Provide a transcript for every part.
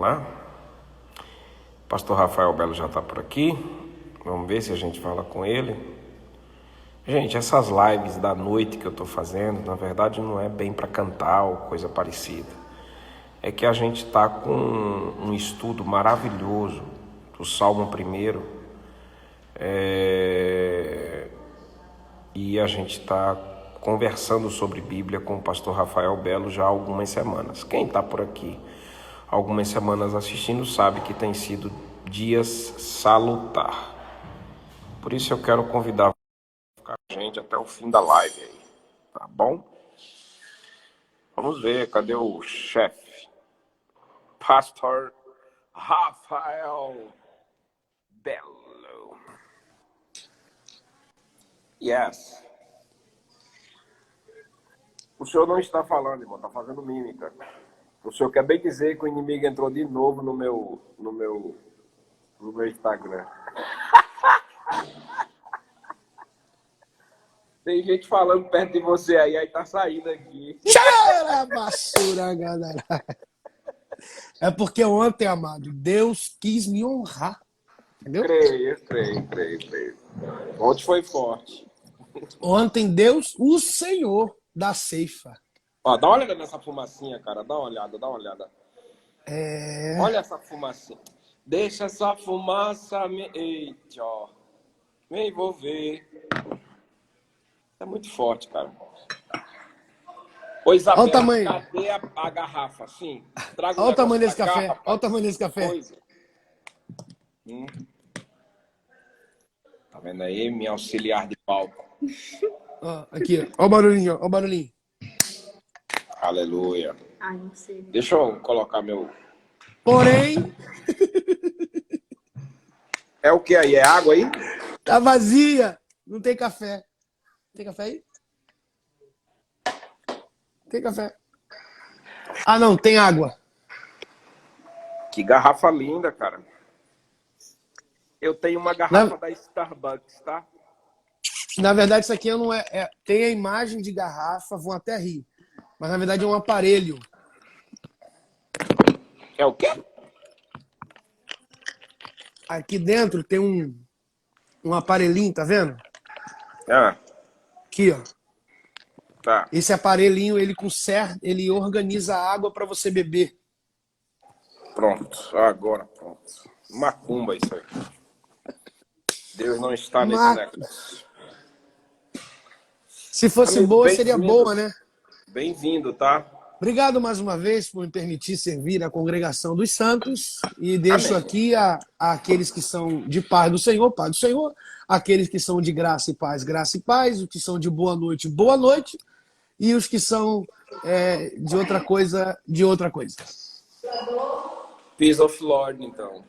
lá. Pastor Rafael Belo já está por aqui. Vamos ver se a gente fala com ele. Gente, essas lives da noite que eu estou fazendo, na verdade não é bem para cantar ou coisa parecida. É que a gente está com um estudo maravilhoso do Salmo 1. E a gente está conversando sobre Bíblia com o pastor Rafael Belo já há algumas semanas. Quem está por aqui algumas semanas assistindo sabe que tem sido dias salutar. Por isso eu quero convidar a ficar com a gente até o fim da live aí, tá bom? Vamos ver, cadê o chefe? Pastor Rafael Belo. Yes. O senhor não está falando, irmão, está fazendo mímica. O senhor quer bem dizer que o inimigo entrou de novo no meu Instagram. Tem gente falando perto de você aí tá saindo aqui. Cheira basura, galera. É porque ontem, amado, Deus quis me honrar. Entendeu? Creio. Ontem foi forte. Ontem Deus, o Senhor da ceifa. Ó, dá uma olhada nessa fumacinha, cara. Dá uma olhada. Olha essa fumacinha. Deixa essa fumaça me... Eita, ó. Me envolver. É muito forte, cara. Ô, Isabel, olha o tamanho. Cadê a garrafa? Sim. Olha o tamanho desse café. Olha o tamanho desse café. Tá vendo aí? Minha auxiliar de palco. Ó, aqui, ó o barulhinho, ó o barulhinho. Aleluia. Ai, não sei. Deixa eu colocar meu... Porém... É o que aí? É água aí? Tá vazia. Não tem café. Tem café aí? Tem café. Ah, não. Tem água. Que garrafa linda, cara. Eu tenho uma garrafa da Starbucks, tá? Na verdade, isso aqui não é... Tem a imagem de garrafa, vão até rir. Mas, na verdade, é um aparelho. É o quê? Aqui dentro tem um aparelhinho, tá vendo? Ah, Aqui, ó. tá. Esse aparelhinho, ele organiza a água para você beber. Pronto. Agora pronto. Macumba isso aí. Deus não está nesse negócio. Se fosse boa, seria boa, né? Bem-vindo, tá? Obrigado mais uma vez por me permitir servir a congregação dos santos e deixo Amém. aqui aqueles que são de paz do Senhor, aqueles que são de graça e paz, os que são de boa noite, e os que são de outra coisa. Peace of Lord, então.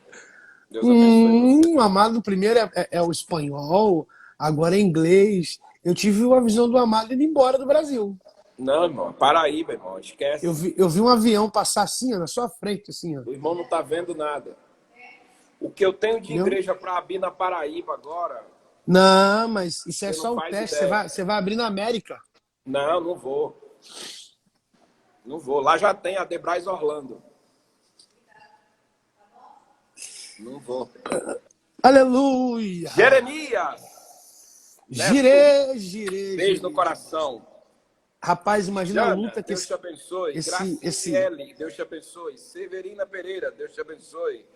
Deus abençoe você. Amado, primeiro é o espanhol, agora é inglês. Eu tive uma visão do amado indo embora do Brasil. Não, irmão, Paraíba, irmão, esquece. Eu vi um avião passar assim, ó, na sua frente, assim, ó. O irmão não tá vendo nada. O que eu tenho de igreja para abrir na Paraíba agora... Não, mas isso é você só não o faz teste, ideia. você vai abrir na América. Não vou. Não vou. Lá já tem a Debrais Orlando. Não vou. Aleluia! Jeremias! Girei. Beijo no coração. Rapaz, imagina Jana, a luta que Deus te abençoe. Graciele, Deus te abençoe. Severina Pereira, Deus te abençoe.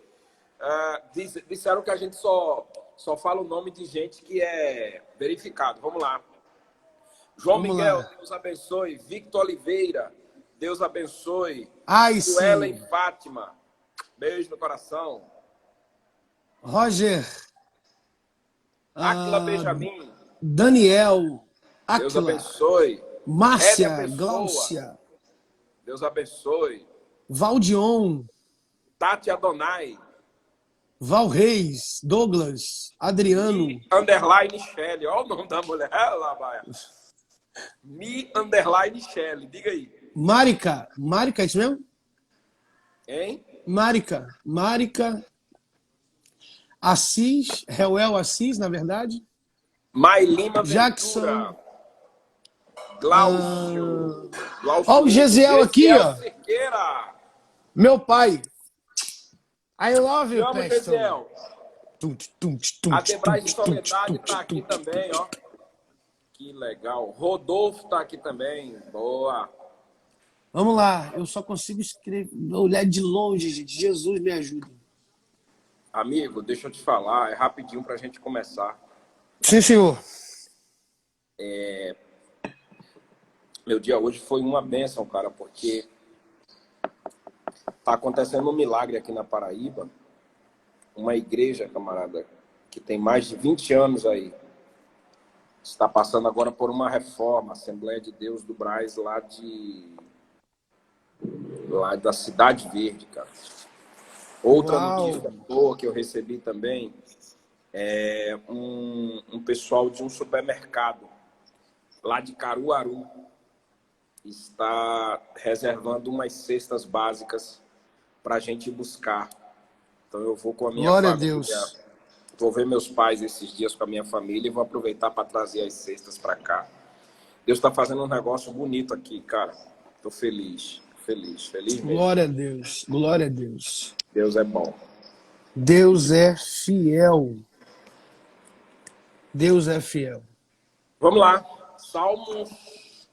Disseram que a gente só fala o nome de gente que é verificado. Vamos lá. João Vamos Miguel, lá. Deus abençoe. Victor Oliveira, Deus abençoe. Ai, Suelen sim. Fátima, beijo no coração. Roger. Áquila Benjamin, Daniel. Deus Áquila. abençoe. Márcia. Élia Pessoa, Gláucia. Deus abençoe. Valdion. Tati Adonai. Val Reis. Douglas. Adriano. _Underline Shelley. Olha o nome da mulher. Ela, vai. _Underline Shelley. Diga aí. Marica. Marica, é isso mesmo? Hein? Marica. Assis. Reuel Assis, na verdade. Mailima Jackson. Ventura. Glaucio. Ó o Gesiel aqui, ó. Cerqueira. Meu pai. I love Te you, amo, Pastor. Gesiel. A Debrais de Soledade tá aqui também, ó. Que legal. Rodolfo tá aqui também. Boa. Vamos lá, eu só consigo escrever, olhar de longe, gente. Jesus me ajuda. Amigo, deixa eu te falar, é rapidinho pra gente começar. Sim, senhor. Meu dia hoje foi uma bênção, cara, porque tá acontecendo um milagre aqui na Paraíba. Uma igreja, camarada, que tem mais de 20 anos aí, está passando agora por uma reforma, Assembleia de Deus do Brás, lá da Cidade Verde, cara. Outra Uau. notícia boa que eu recebi também é um pessoal de um supermercado lá de Caruaru está reservando umas cestas básicas para a gente buscar. Então eu vou com a minha Glória a família, Deus. vou ver meus pais esses dias com a minha família e vou aproveitar para trazer as cestas para cá. Deus está fazendo um negócio bonito aqui, cara. Estou feliz, feliz mesmo. Glória a Deus. Glória a Deus. Deus é bom. Deus é fiel. Deus é fiel. Vamos lá. Salmo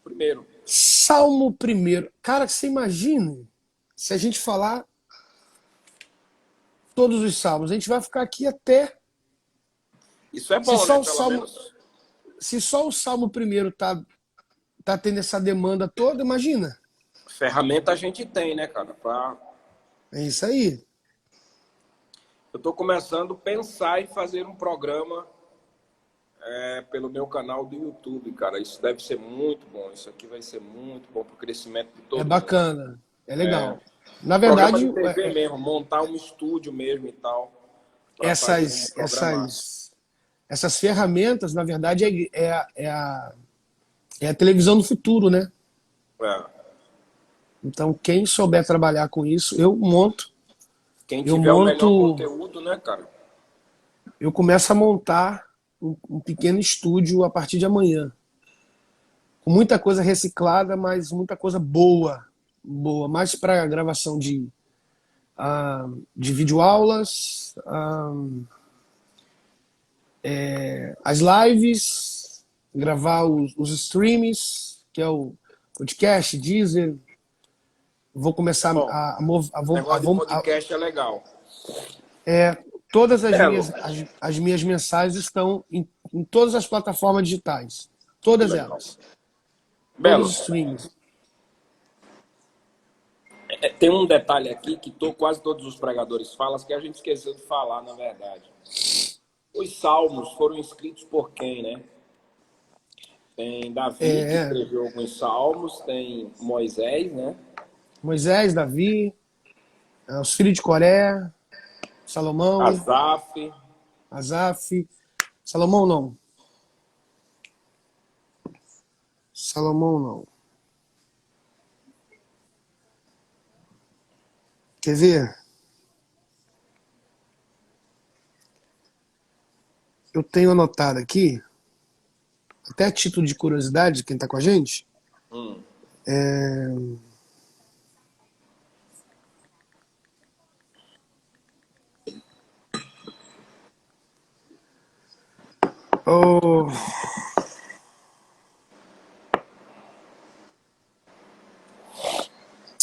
primeiro. Salmo 1. Cara, você imagina se a gente falar todos os salmos, a gente vai ficar aqui até... Isso é bom, Se só né? o Pelo Salmo- menos. Se só o Salmo 1 tá tendo essa demanda toda, imagina. Ferramenta a gente tem, né, cara? É isso aí. Eu estou começando a pensar em fazer um programa pelo meu canal do YouTube, cara. Isso deve ser muito bom. Isso aqui vai ser muito bom para o crescimento de todo É mundo. bacana. É legal. Na Programa verdade, de TV mesmo, montar um estúdio mesmo e tal. Pra fazer essas, um programa. essas ferramentas, na verdade, é a televisão do futuro, né? É. Então, quem souber trabalhar com isso, eu monto. Quem Eu tiver o melhor monto, conteúdo, né, cara? eu começo a montar um pequeno estúdio a partir de amanhã. Com muita coisa reciclada, mas muita coisa boa. Boa. Mais para gravação de videoaulas, as lives, gravar os streams, que é o podcast, Deezer. Vou começar Bom, negócio de podcast é legal. todas Belo. as minhas mensagens estão em todas as plataformas digitais. Todas Legal. elas. Belo, Todos os streams. tem um detalhe aqui que quase todos os pregadores falam, que a gente esqueceu de falar, na verdade. Os salmos foram escritos por quem, né? Tem Davi, que escreveu alguns salmos, tem Moisés, né? Moisés, Davi, os filhos de Coré, Salomão, Asaf. Salomão não. Quer ver? Eu tenho anotado aqui, até a título de curiosidade de quem está com a gente.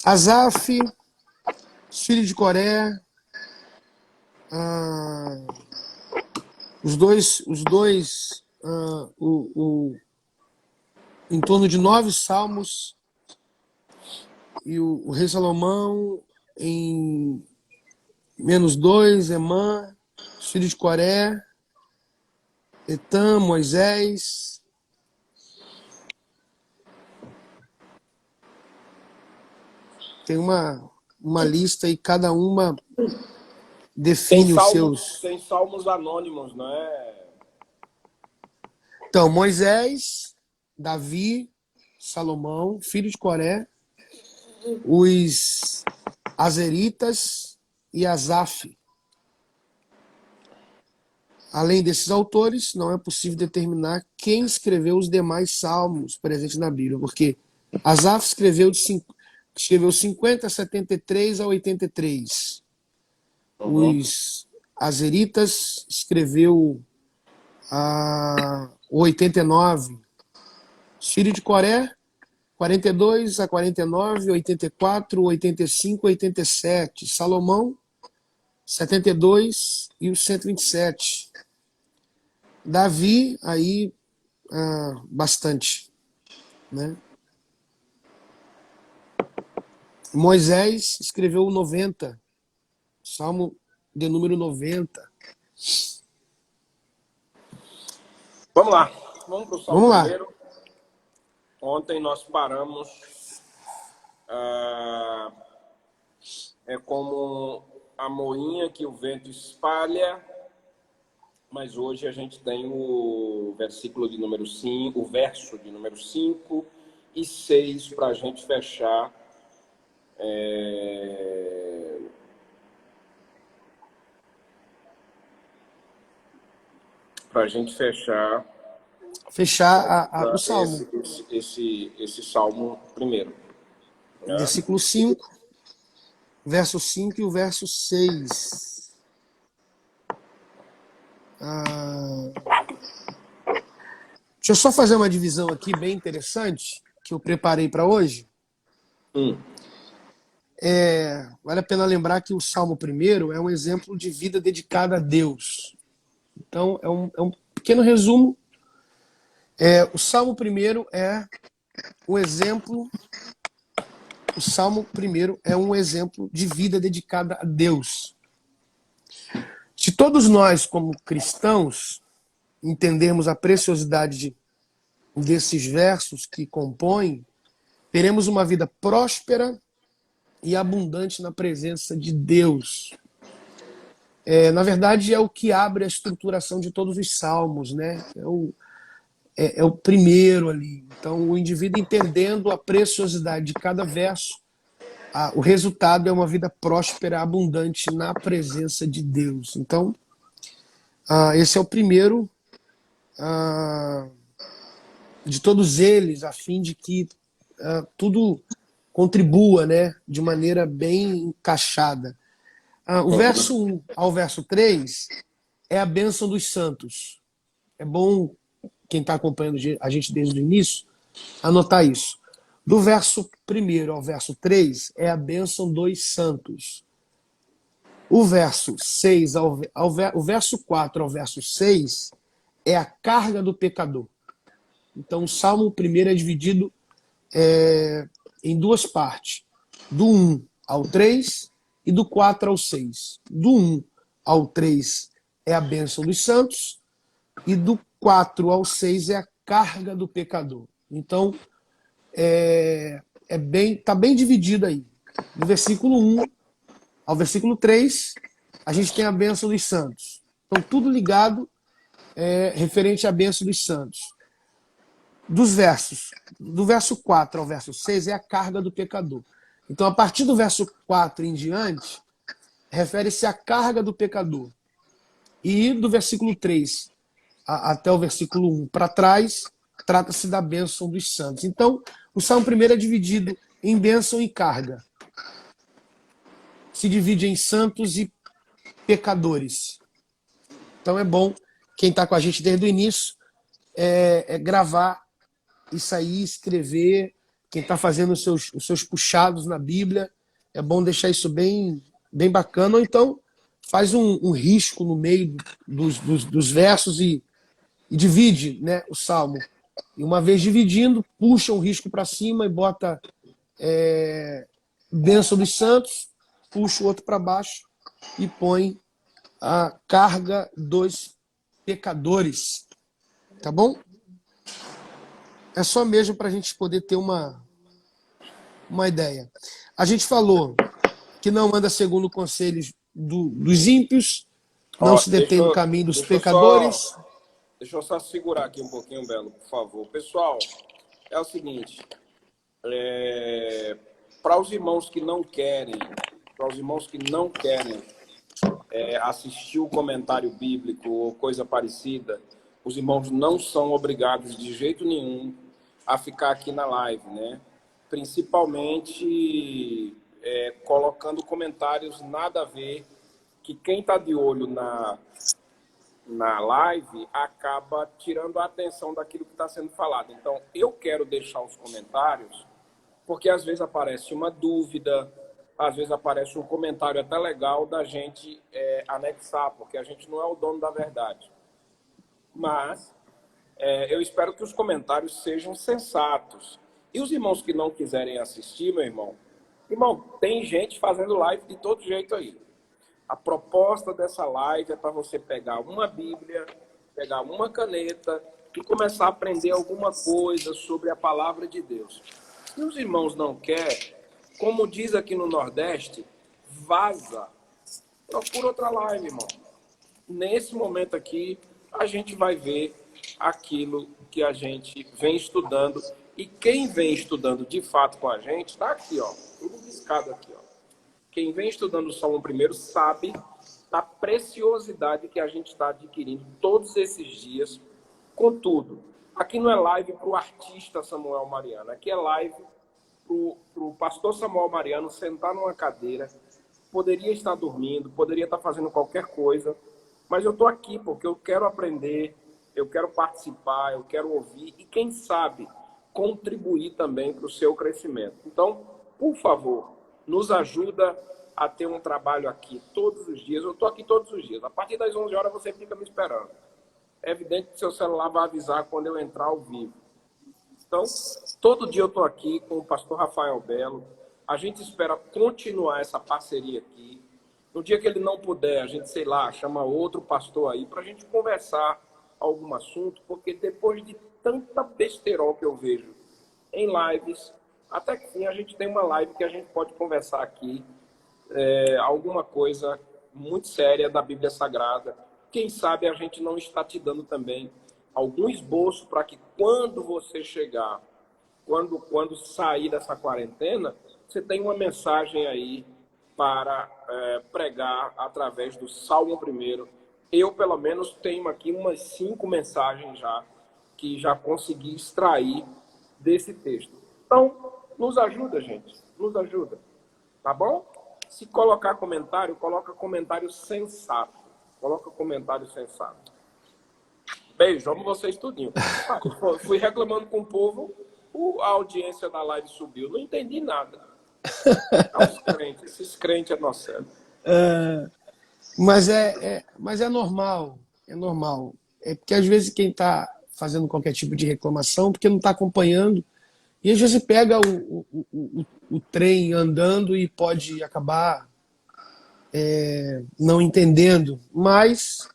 Asaf, filho de Coré, os dois em torno de 9 salmos, e o rei Salomão em -2, Emã, filho de Coré, Etam, Moisés. Tem uma lista e cada uma define os seus... Tem salmos anônimos, não é? Então, Moisés, Davi, Salomão, filho de Coré, os Azeritas e Asaf. Além desses autores, não é possível determinar quem escreveu os demais salmos presentes na Bíblia, porque Asaf escreveu 50, 73 a 83. Uhum. Os Azeritas escreveu o 89. Os filhos de Coré, 42 a 49, 84, 85, 87. Salomão, 72 e os 127. Davi, aí, bastante, né? Moisés escreveu o 90, Salmo de número 90. Vamos lá, vamos para o Salmo Vamos lá. primeiro. Ontem nós paramos, é como a moinha que o vento espalha, mas hoje a gente tem o versículo de número 5, o verso de número 5 e 6 para a gente fechar. Para a gente fechar O Salmo. esse salmo primeiro. Né? Versículo 5, verso 5 e o verso 6. Deixa eu só fazer uma divisão aqui bem interessante que eu preparei para hoje. Vale a pena lembrar que o Salmo primeiro é um exemplo de vida dedicada a Deus. Então, é um pequeno resumo. O Salmo primeiro é o exemplo. O Salmo primeiro é um exemplo de vida dedicada a Deus. Se todos nós, como cristãos, entendermos a preciosidade desses versos que compõem, teremos uma vida próspera e abundante na presença de Deus. Na verdade, é o que abre a estruturação de todos os salmos, né? É o primeiro ali. Então, o indivíduo entendendo a preciosidade de cada verso, o resultado é uma vida próspera, abundante na presença de Deus. Então, esse é o primeiro de todos eles, a fim de que tudo contribua, né, de maneira bem encaixada. O verso 1 ao verso 3 é a bênção dos santos. É bom quem está acompanhando a gente desde o início anotar isso. Do verso 1 ao verso 3 é a bênção dos santos. O verso 6 o verso 4 ao verso 6 é a carga do pecador. Então o Salmo 1 é dividido em duas partes. Do 1 ao 3 e do 4 ao 6. Do 1 ao 3 é a bênção dos santos e do 4 ao 6 é a carga do pecador. Então, tá bem dividido aí. Do versículo 1 ao versículo 3, a gente tem a bênção dos santos. Então, tudo ligado referente à bênção dos santos. Do verso 4 ao verso 6 é a carga do pecador. Então, a partir do verso 4 em diante, refere-se à carga do pecador. E do versículo 3 até o versículo 1 para trás, trata-se da bênção dos santos. Então, o Salmo 1 é dividido em bênção e carga. Se divide em santos e pecadores. Então é bom, quem está com a gente desde o início, gravar isso aí, escrever. Quem está fazendo os seus puxados na Bíblia, é bom deixar isso bem, bem bacana. Ou então, faz um risco no meio dos versos e divide, né, o Salmo. E uma vez dividindo, puxa um risco para cima e bota bênção dos santos, puxa o outro para baixo e põe a carga dos pecadores. Tá bom? É só mesmo para a gente poder ter uma ideia. A gente falou que não anda segundo conselhos dos ímpios, não se detém no caminho dos pecadores. Deixa eu só segurar aqui um pouquinho, Belo, por favor. Pessoal, é o seguinte, para os irmãos que não querem, assistir o comentário bíblico ou coisa parecida, os irmãos não são obrigados de jeito nenhum a ficar aqui na live, né? Principalmente colocando comentários nada a ver que quem está de olho na live acaba tirando a atenção daquilo que está sendo falado. Então, eu quero deixar os comentários, porque às vezes aparece uma dúvida, às vezes aparece um comentário até legal da gente anexar, porque a gente não é o dono da verdade. Mas eu espero que os comentários sejam sensatos. E os irmãos que não quiserem assistir, meu irmão, tem gente fazendo live de todo jeito aí. A proposta dessa live é para você pegar uma Bíblia, pegar uma caneta e começar a aprender alguma coisa sobre a palavra de Deus. Se os irmãos não querem, como diz aqui no Nordeste, vaza. Procura outra live, irmão. Nesse momento aqui, a gente vai ver aquilo que a gente vem estudando. E quem vem estudando de fato com a gente, está aqui, ó, tudo riscado aqui, ó. Quem vem estudando o Salmo 1 sabe da preciosidade que a gente está adquirindo todos esses dias. Contudo, aqui não é live para o artista Samuel Mariano, aqui é live para o pastor Samuel Mariano sentar numa cadeira, poderia estar dormindo, poderia estar fazendo qualquer coisa, mas eu estou aqui porque eu quero aprender, eu quero participar, eu quero ouvir e, quem sabe, contribuir também para o seu crescimento. Então, por favor, nos ajuda a ter um trabalho aqui todos os dias. Eu estou aqui todos os dias. A partir das 11 horas você fica me esperando. É evidente que seu celular vai avisar quando eu entrar ao vivo. Então, todo dia eu estou aqui com o pastor Rafael Belo. A gente espera continuar essa parceria aqui. No dia que ele não puder, a gente, sei lá, chama outro pastor aí para a gente conversar algum assunto, porque depois de tanta besterol que eu vejo em lives, até que fim a gente tem uma live que a gente pode conversar aqui alguma coisa muito séria da Bíblia Sagrada. Quem sabe a gente não está te dando também algum esboço para que quando você chegar, quando sair dessa quarentena, você tenha uma mensagem aí para pregar através do Salmo 1. Eu, pelo menos, tenho aqui umas 5 mensagens já, que já consegui extrair desse texto. Então, nos ajuda, gente. Nos ajuda. Tá bom? Se colocar comentário, coloca comentário sensato. Coloca comentário sensato. Beijo, amo vocês tudinho. Fui reclamando com o povo, a audiência da live subiu. Não entendi nada. Os crentes, esses crentes é nosso. Mas é normal. É normal. É porque às vezes quem está fazendo qualquer tipo de reclamação, porque não está acompanhando, e às vezes pega o trem andando e pode acabar não entendendo. Mas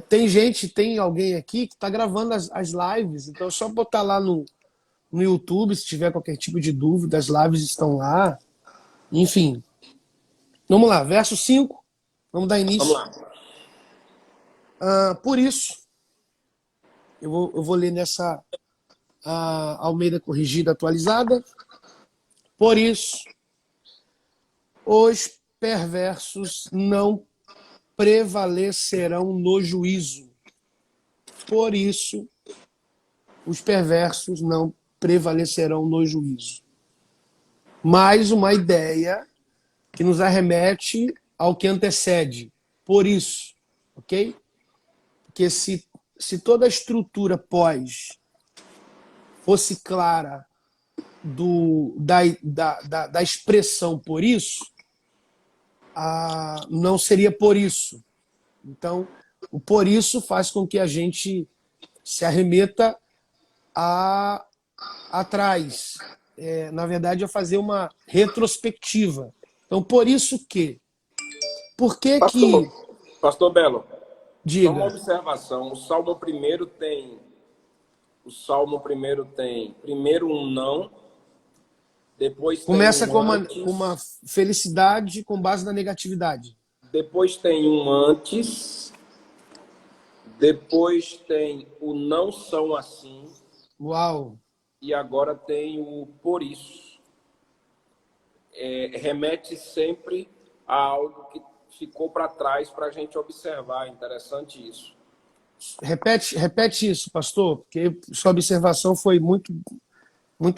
tem alguém aqui que está gravando as lives, então é só botar lá no YouTube, se tiver qualquer tipo de dúvida, as lives estão lá. Enfim. Vamos lá, verso 5. Vamos dar início. Vamos lá. Por isso, eu vou ler nessa Almeida Corrigida Atualizada. Por isso, os perversos não prevalecerão no juízo. Por isso, os perversos não prevalecerão no juízo. Mais uma ideia que nos arremete ao que antecede. Por isso, ok? Porque se toda a estrutura pós fosse clara da expressão por isso, não seria por isso. Então, o por isso faz com que a gente se arremeta atrás. Na verdade, a fazer uma retrospectiva. Então, por isso que... Por que que... Pastor Belo, diga. Só uma observação. O Salmo 1 tem primeiro um não, depois começa tem com antes, uma felicidade com base na negatividade. Depois tem um antes, depois tem o não são assim. Uau! E agora tem o por isso. Remete sempre a algo que ficou para trás para a gente observar. Interessante isso. Repete isso, pastor, porque sua observação foi muito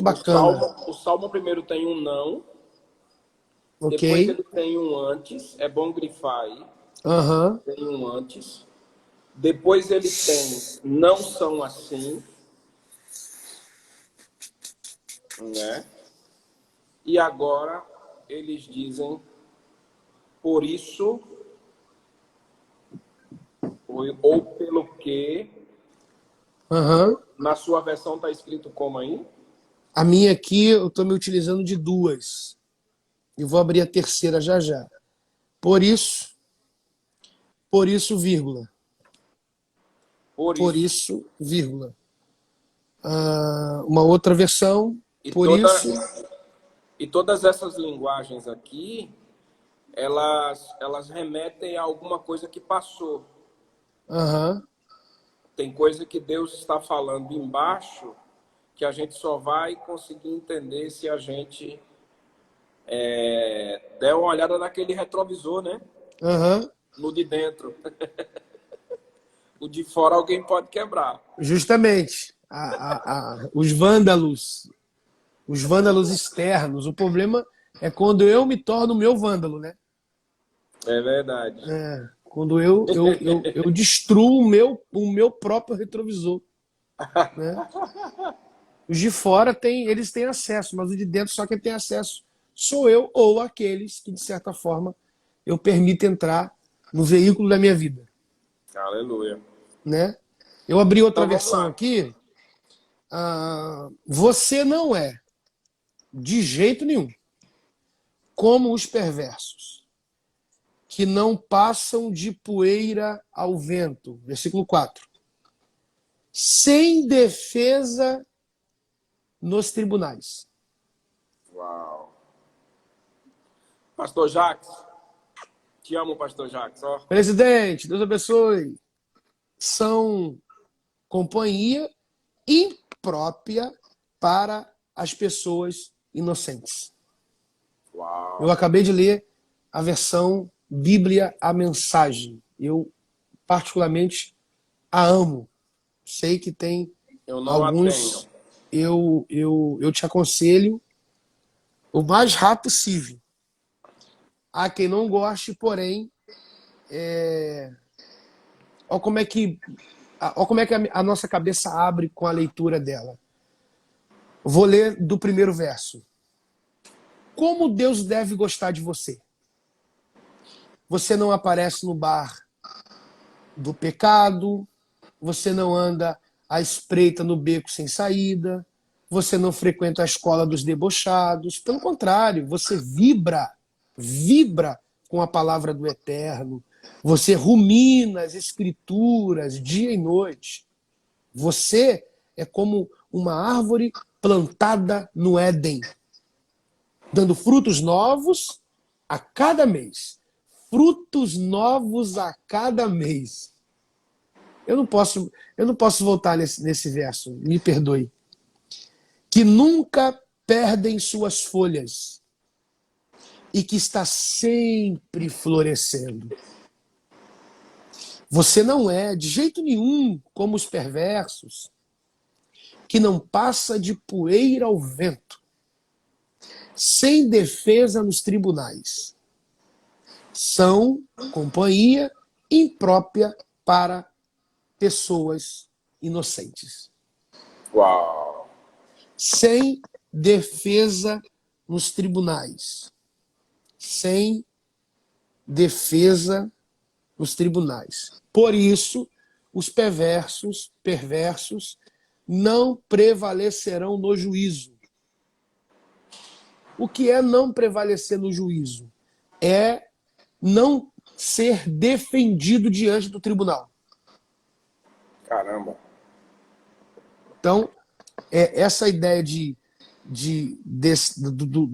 bacana. O Salmo 1 tem um não, Ok. Depois ele tem um antes, é bom grifar aí, Aham. tem um antes. Depois ele tem não são assim, né? E agora eles dizem por isso ou pelo que. Aham. Na sua versão está escrito como aí? A minha aqui, eu estou me utilizando de duas. E vou abrir a terceira já já. Por vírgula. Por Por isso. isso, vírgula. Uma outra versão, E, por isso. e todas essas linguagens aqui, elas remetem a alguma coisa que passou. Aham. Tem coisa que Deus está falando embaixo que a gente só vai conseguir entender se a gente der uma olhada naquele retrovisor, né? Aham. No de dentro. O de fora alguém pode quebrar. Justamente. Os vândalos externos. O problema é quando eu me torno o meu vândalo, né? É verdade. Quando eu destruo o meu próprio retrovisor, né? Os de fora eles têm acesso, mas o de dentro só quem tem acesso sou eu ou aqueles que, de certa forma, eu permito entrar no veículo da minha vida, Aleluia. né? Eu abri outra Então vamos versão lá. aqui. Você não é, de jeito nenhum, como os perversos, que não passam de poeira ao vento. Versículo 4. Sem defesa nos tribunais. Uau. Pastor Jacques, te amo, Pastor Jacques. Ó. Presidente, Deus abençoe. São companhia imprópria para as pessoas inocentes. Eu Uau. acabei de ler a versão Bíblia, a Mensagem. Eu, particularmente, a amo. Sei que tem Eu não a tenho. alguns. Eu te aconselho o mais rápido possível. Há quem não goste, porém, olha como é que a nossa cabeça abre com a leitura dela. Vou ler do primeiro verso. Como Deus deve gostar de você? Você não aparece no bar do pecado, você não anda à espreita no beco sem saída, você não frequenta a escola dos debochados. Pelo contrário, você vibra com a palavra do Eterno. Você rumina as escrituras dia e noite. Você é como uma árvore plantada no Éden, dando frutos novos a cada mês. Frutos novos a cada mês. Eu não posso voltar nesse verso, me perdoe. Que nunca perdem suas folhas e que está sempre florescendo. Você não é, de jeito nenhum, como os perversos, que não passa de poeira ao vento, sem defesa nos tribunais. São companhia imprópria para pessoas inocentes. Uau. Sem defesa nos tribunais. Sem defesa nos tribunais. Por isso, os perversos não prevalecerão no juízo. O que é não prevalecer no juízo? É não ser defendido diante do tribunal. Caramba. Então, essa ideia do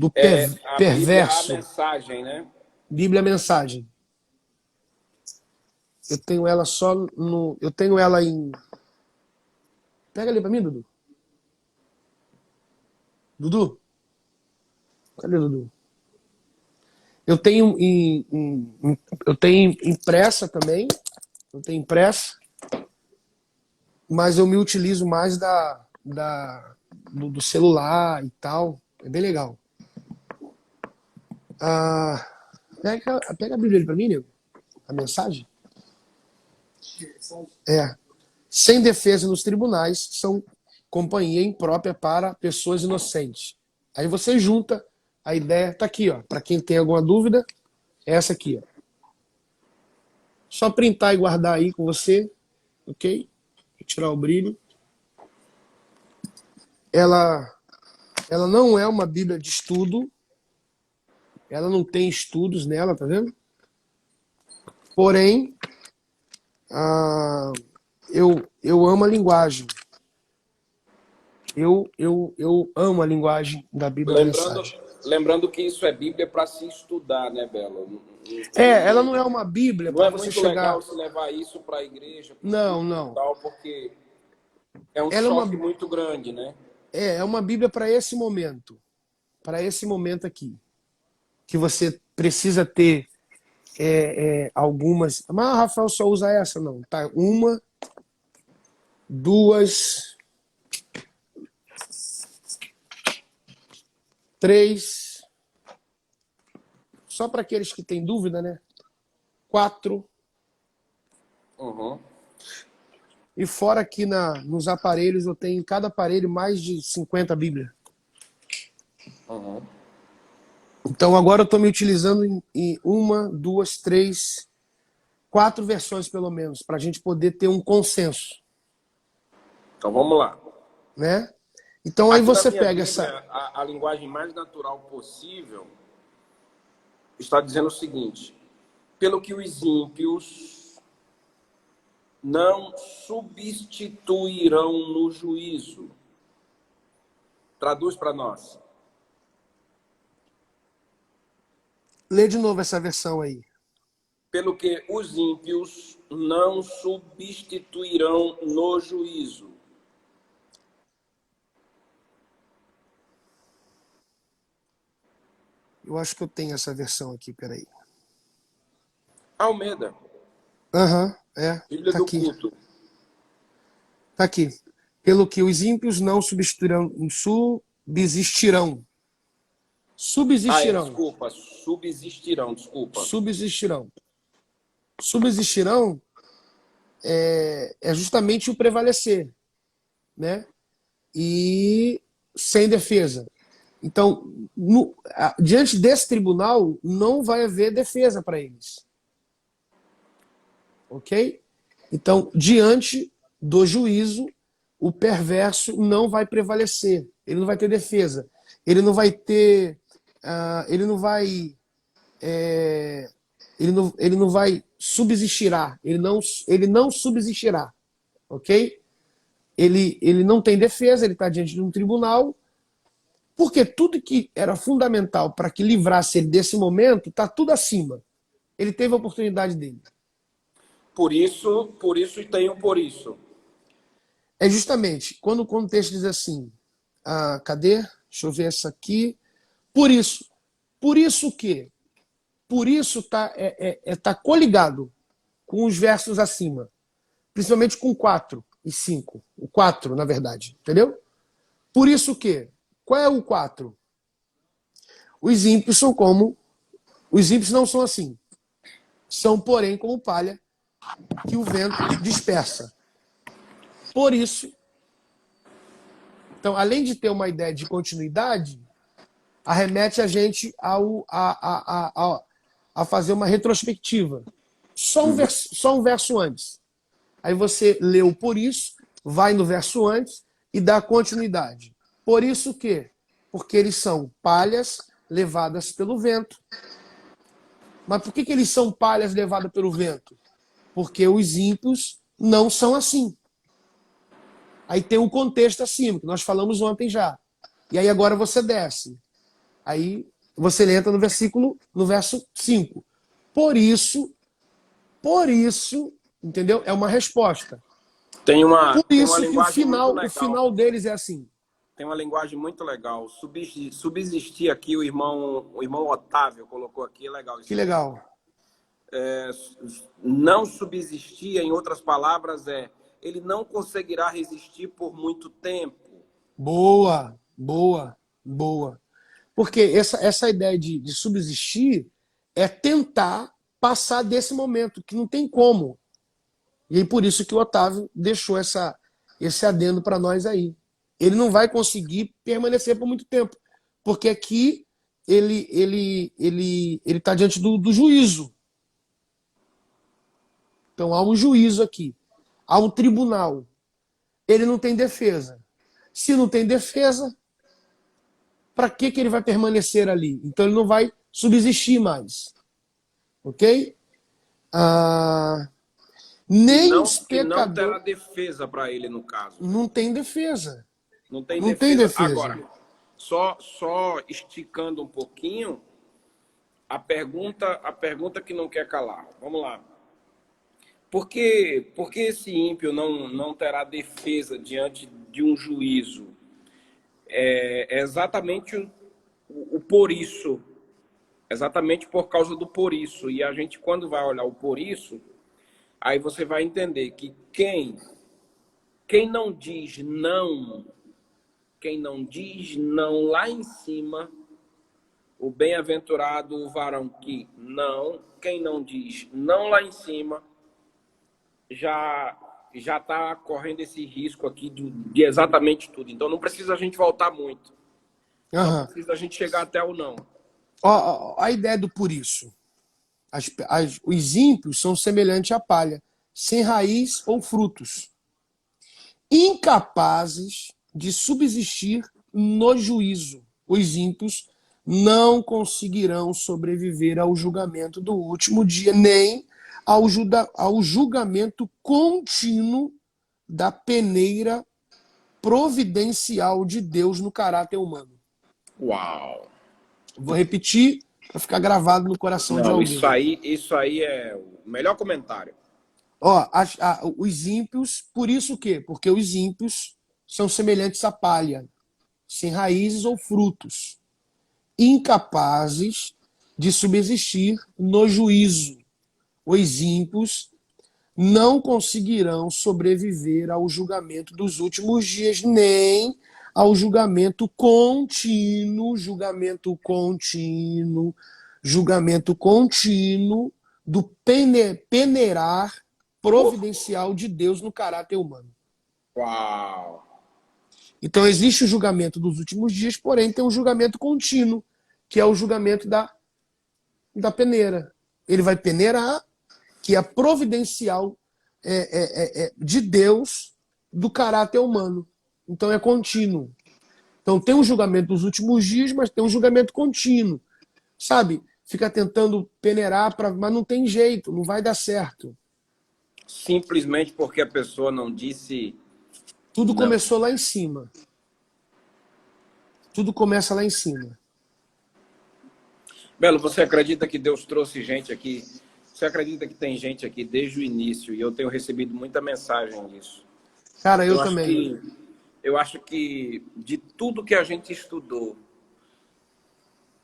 A Bíblia, a perverso. mensagem, né? Bíblia Mensagem. Eu tenho ela só no. Eu tenho ela em. Pega ali pra mim, Dudu. Dudu? Cadê Dudu? Eu tenho eu tenho impressa também. Eu tenho impressa. Mas eu me utilizo mais do celular e tal. É bem legal. Ah, pega a Bíblia ali para mim, nego. A mensagem. É. Sem defesa nos tribunais são companhia imprópria para pessoas inocentes. Aí você junta a ideia, tá aqui, ó. Para quem tem alguma dúvida, é essa aqui, ó. Só printar e guardar aí com você, ok? Vou tirar o brilho. Ela não é uma Bíblia de estudo, ela não tem estudos nela, tá vendo? Porém, eu amo a linguagem. Eu amo a linguagem da Bíblia Mensagem. Lembrando que isso é Bíblia para se estudar, né, Belo? Ela não é uma Bíblia Não para é você muito chegar. legal se levar isso para a igreja, para o Não, culto e não. tal, porque é um Ela é choque uma, muito grande, né? é uma Bíblia para esse momento. Para esse momento aqui. Que você precisa ter algumas. Mas Rafael só usa essa, não. Tá? Uma, duas, três. Só para aqueles que têm dúvida, né? Quatro. Uhum. E fora aqui nos aparelhos, eu tenho em cada aparelho mais de 50 Bíblias. Uhum. Então agora eu estou me utilizando em uma, duas, três, quatro versões pelo menos, para a gente poder ter um consenso, Então vamos lá. né? Então aí Aqui na você minha pega Bíblia, essa. a linguagem mais natural possível está dizendo o seguinte: pelo que os ímpios não substituirão no juízo. Traduz para nós. Lê de novo essa versão aí. Pelo que os ímpios não substituirão no juízo. Eu acho que eu tenho essa versão aqui, peraí. Almeida, Aham, Bíblia tá do aqui. culto. Tá aqui. Pelo que os ímpios não subsistirão. Subsistirão. Desculpa, subsistirão, desculpa. Subsistirão. Subsistirão é justamente o prevalecer, né? E sem defesa. Então, diante desse tribunal, não vai haver defesa para eles. Ok? Então, diante do juízo, o perverso não vai prevalecer. Ele não vai ter defesa. Ele não vai ter. Ele não vai. Ele não vai subsistirá. Ele não subsistirá. Ok? Ele não tem defesa, ele está diante de um tribunal. Porque tudo que era fundamental para que livrasse ele desse momento, está tudo acima. Ele teve a oportunidade dele. Por isso e tenho por isso. É justamente quando o contexto diz assim, cadê? Deixa eu ver essa aqui. Por isso o quê? Por isso tá coligado com os versos acima. Principalmente com 4 e 5. O 4, na verdade. Entendeu? Por isso o quê? Qual é o 4? Os ímpios são como... Os ímpios não são assim. São, porém, como palha que o vento dispersa. Por isso... Então, além de ter uma ideia de continuidade, arremete a gente a fazer uma retrospectiva. Só um verso antes. Aí você leu por isso, vai no verso antes e dá continuidade. Por isso o quê? Porque eles são palhas levadas pelo vento. Mas por que eles são palhas levadas pelo vento? Porque os ímpios não são assim. Aí tem um contexto acima, que nós falamos ontem já. E aí agora você desce. Aí você entra no verso 5. Por isso, entendeu? É uma resposta. Tem uma Por isso que linguagem muito o legal. final deles é assim. Tem uma linguagem muito legal. Subsistir aqui, o irmão Otávio colocou aqui, é legal. Que legal. Não subsistir, em outras palavras, ele não conseguirá resistir por muito tempo. Boa, boa, boa. Porque essa ideia de subsistir é tentar passar desse momento, que não tem como. E aí por isso que o Otávio deixou esse adendo para nós aí. Ele não vai conseguir permanecer por muito tempo, porque aqui ele está diante do juízo. Então há um juízo aqui, há um tribunal. Ele não tem defesa. Se não tem defesa, para que ele vai permanecer ali? Então ele não vai subsistir mais. Ok? Nem os E não terá pecadores. defesa para ele, no caso. Não tem defesa. Não tem Não tem defesa. defesa. Agora, só esticando um pouquinho, a pergunta que não quer calar. Vamos lá. Por que esse ímpio não terá defesa diante de um juízo? É exatamente o por isso. Exatamente por causa do por isso. E a gente, quando vai olhar o por isso, aí você vai entender que quem não diz não, lá em cima, o bem-aventurado o varão que não, quem não diz não lá em cima, já está correndo esse risco aqui de exatamente tudo. Então não precisa a gente voltar muito. Não precisa a gente chegar até o não. A ideia do por isso. Os ímpios são semelhantes à palha, sem raiz ou frutos, incapazes de subsistir no juízo. Os ímpios não conseguirão sobreviver ao julgamento do último dia, nem ao julgamento contínuo da peneira providencial de Deus no caráter humano. Uau! Vou repetir para ficar gravado no coração de alguém. Isso aí é o melhor comentário. Os ímpios, por isso o quê? Porque os ímpios são semelhantes à palha, sem raízes ou frutos, incapazes de subsistir no juízo. Os ímpios não conseguirão sobreviver ao julgamento dos últimos dias, nem ao julgamento contínuo do peneirar providencial de Deus no caráter humano. Uau! Então existe o julgamento dos últimos dias, porém tem um julgamento contínuo, que é o julgamento da peneira. Ele vai peneirar, que é providencial de Deus do caráter humano. Então é contínuo. Então tem um julgamento dos últimos dias, mas tem um julgamento contínuo. Sabe? Fica tentando peneirar, mas não tem jeito, não vai dar certo. Simplesmente porque a pessoa não disse... Tudo começou lá em cima. Tudo começa lá em cima. Belo, você acredita que Deus trouxe gente aqui? Você acredita que tem gente aqui desde o início? E eu tenho recebido muita mensagem disso. Cara, eu também. Eu acho que de tudo que a gente estudou,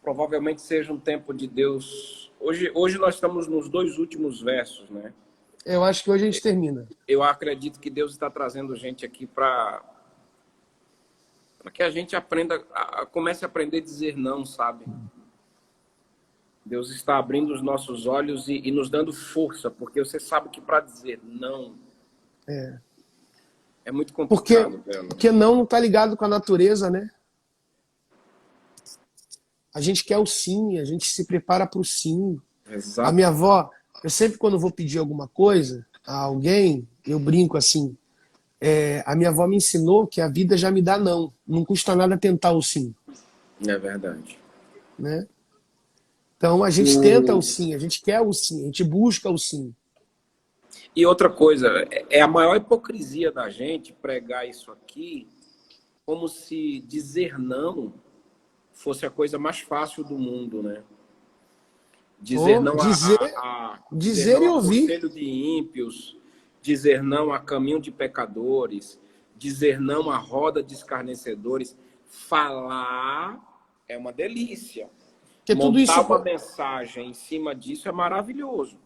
provavelmente seja um tempo de Deus. Hoje nós estamos nos 2 últimos versos, né? Eu acho que hoje a gente termina. Eu acredito que Deus está trazendo gente aqui para que a gente comece a aprender a dizer não, sabe? Deus está abrindo os nossos olhos e nos dando força, porque você sabe que para dizer não é muito complicado. Porque não está ligado com a natureza, né? A gente quer o sim, a gente se prepara para o sim. Exato. A minha avó, eu sempre quando vou pedir alguma coisa a alguém, eu brinco assim, a minha avó me ensinou que a vida já me dá não. Não custa nada tentar o sim. É verdade. Né? Então a gente tenta o sim, a gente quer o sim, a gente busca o sim. E outra coisa, é a maior hipocrisia da gente pregar isso aqui como se dizer não fosse a coisa mais fácil do mundo, né? Dizer não dizer e ouvir. Conselho de ímpios, dizer não a caminho de pecadores, dizer não a roda de escarnecedores. Falar é uma delícia. Que tudo isso... uma mensagem em cima disso é maravilhoso.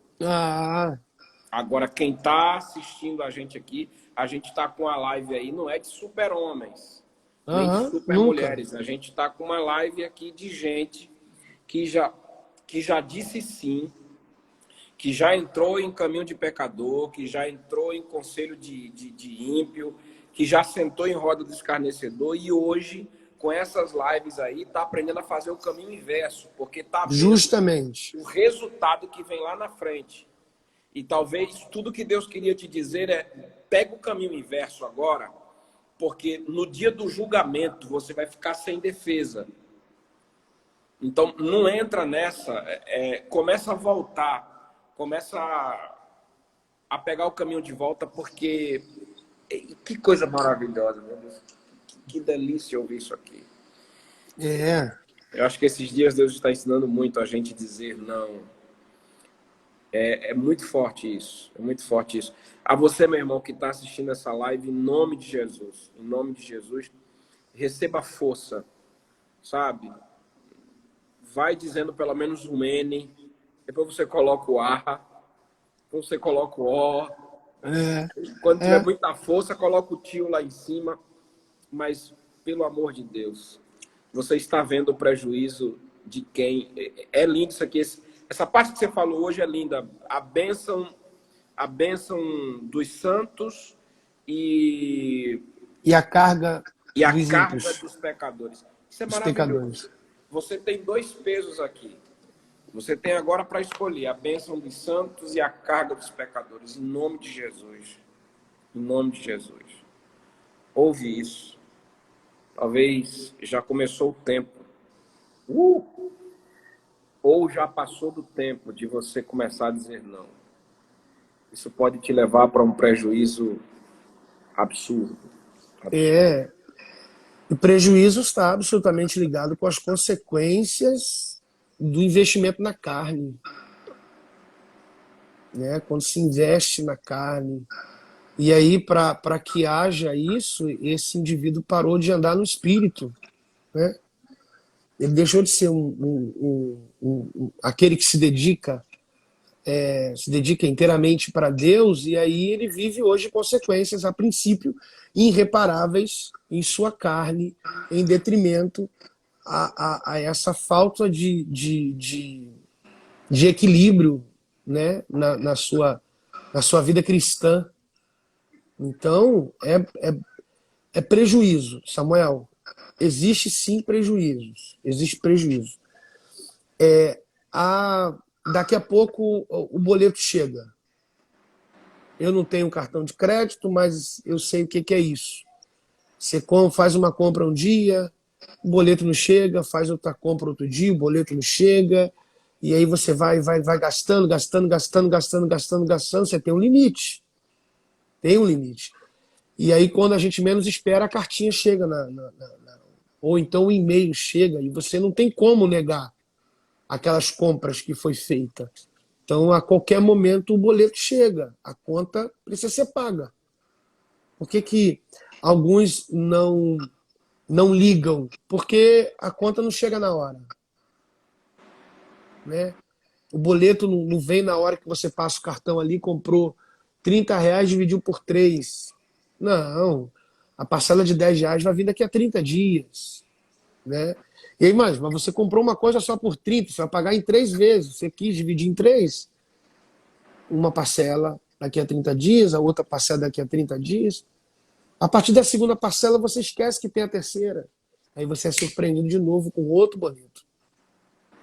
Agora, quem está assistindo a gente aqui, a gente está com a live aí, não é de super-homens. nem de Aham, super nunca. mulheres. A gente está com uma live aqui de gente que já, que já disse sim, que já entrou em caminho de pecador, que já entrou em conselho de ímpio, que já sentou em roda do escarnecedor e hoje, com essas lives aí, está aprendendo a fazer o caminho inverso, porque está vendo Justamente. o resultado que vem lá na frente. E talvez tudo que Deus queria te dizer é: pega o caminho inverso agora, porque no dia do julgamento você vai ficar sem defesa. Então, não entra nessa, começa a voltar, começa a pegar o caminho de volta, porque que coisa maravilhosa, meu Deus. Que delícia ouvir isso aqui. É, Eu acho que esses dias Deus está ensinando muito a gente dizer não. É muito forte isso, é muito forte isso. A você, meu irmão, que está assistindo essa live, em nome de Jesus, receba força, sabe? Vai dizendo pelo menos um N, depois você coloca o A, depois você coloca o O. é, Quando tiver é. muita força, coloca o tio lá em cima. Mas, pelo amor de Deus, você está vendo o prejuízo de quem... É lindo isso aqui. Essa parte que você falou hoje é linda. A bênção dos santos e, E a carga e a dos carga ímpios, dos pecadores. Isso é dos maravilhoso. pecadores. Você tem dois pesos aqui. Você tem agora para escolher a bênção dos santos e a carga dos pecadores. Em nome de Jesus. Em nome de Jesus. Ouve isso. Talvez já começou o tempo. Ou já passou do tempo de você começar a dizer não. Isso pode te levar para um prejuízo absurdo. Absurdo. É, o prejuízo está absolutamente ligado com as consequências do investimento na carne, né? Quando se investe na carne. E aí, para que haja isso, esse indivíduo parou de andar no espírito, né? Ele deixou de ser aquele que se dedica inteiramente para Deus, e aí ele vive hoje consequências, a princípio, irreparáveis em sua carne, em detrimento a essa falta de equilíbrio, né, na sua vida cristã. Então, é prejuízo, Samuel. Existe sim prejuízos. Existe prejuízo. A, daqui a pouco o boleto chega. Eu não tenho cartão de crédito, mas eu sei o que é isso. Você faz uma compra um dia, o boleto não chega, faz outra compra outro dia, o boleto não chega, e aí você vai gastando, gastando, gastando, gastando, gastando, gastando, você tem um limite. Tem um limite. E aí, quando a gente menos espera, a cartinha chega, ou então o e-mail chega, e você não tem como negar aquelas compras que foi feita. Então, a qualquer momento, o boleto chega, a conta precisa ser paga. Por que que alguns não ligam? Porque a conta não chega na hora, né? O boleto não vem na hora que você passa o cartão ali, comprou R$ 30, dividiu por 3. Não, a parcela de R$ 10 vai vir daqui a 30 dias, né? E aí, mas você comprou uma coisa só por 30, você vai pagar em 3 vezes. Você quis dividir em 3, uma parcela daqui a 30 dias, a outra parcela daqui a 30 dias. A partir da segunda parcela, você esquece que tem a terceira. Aí você é surpreendido de novo com outro boleto,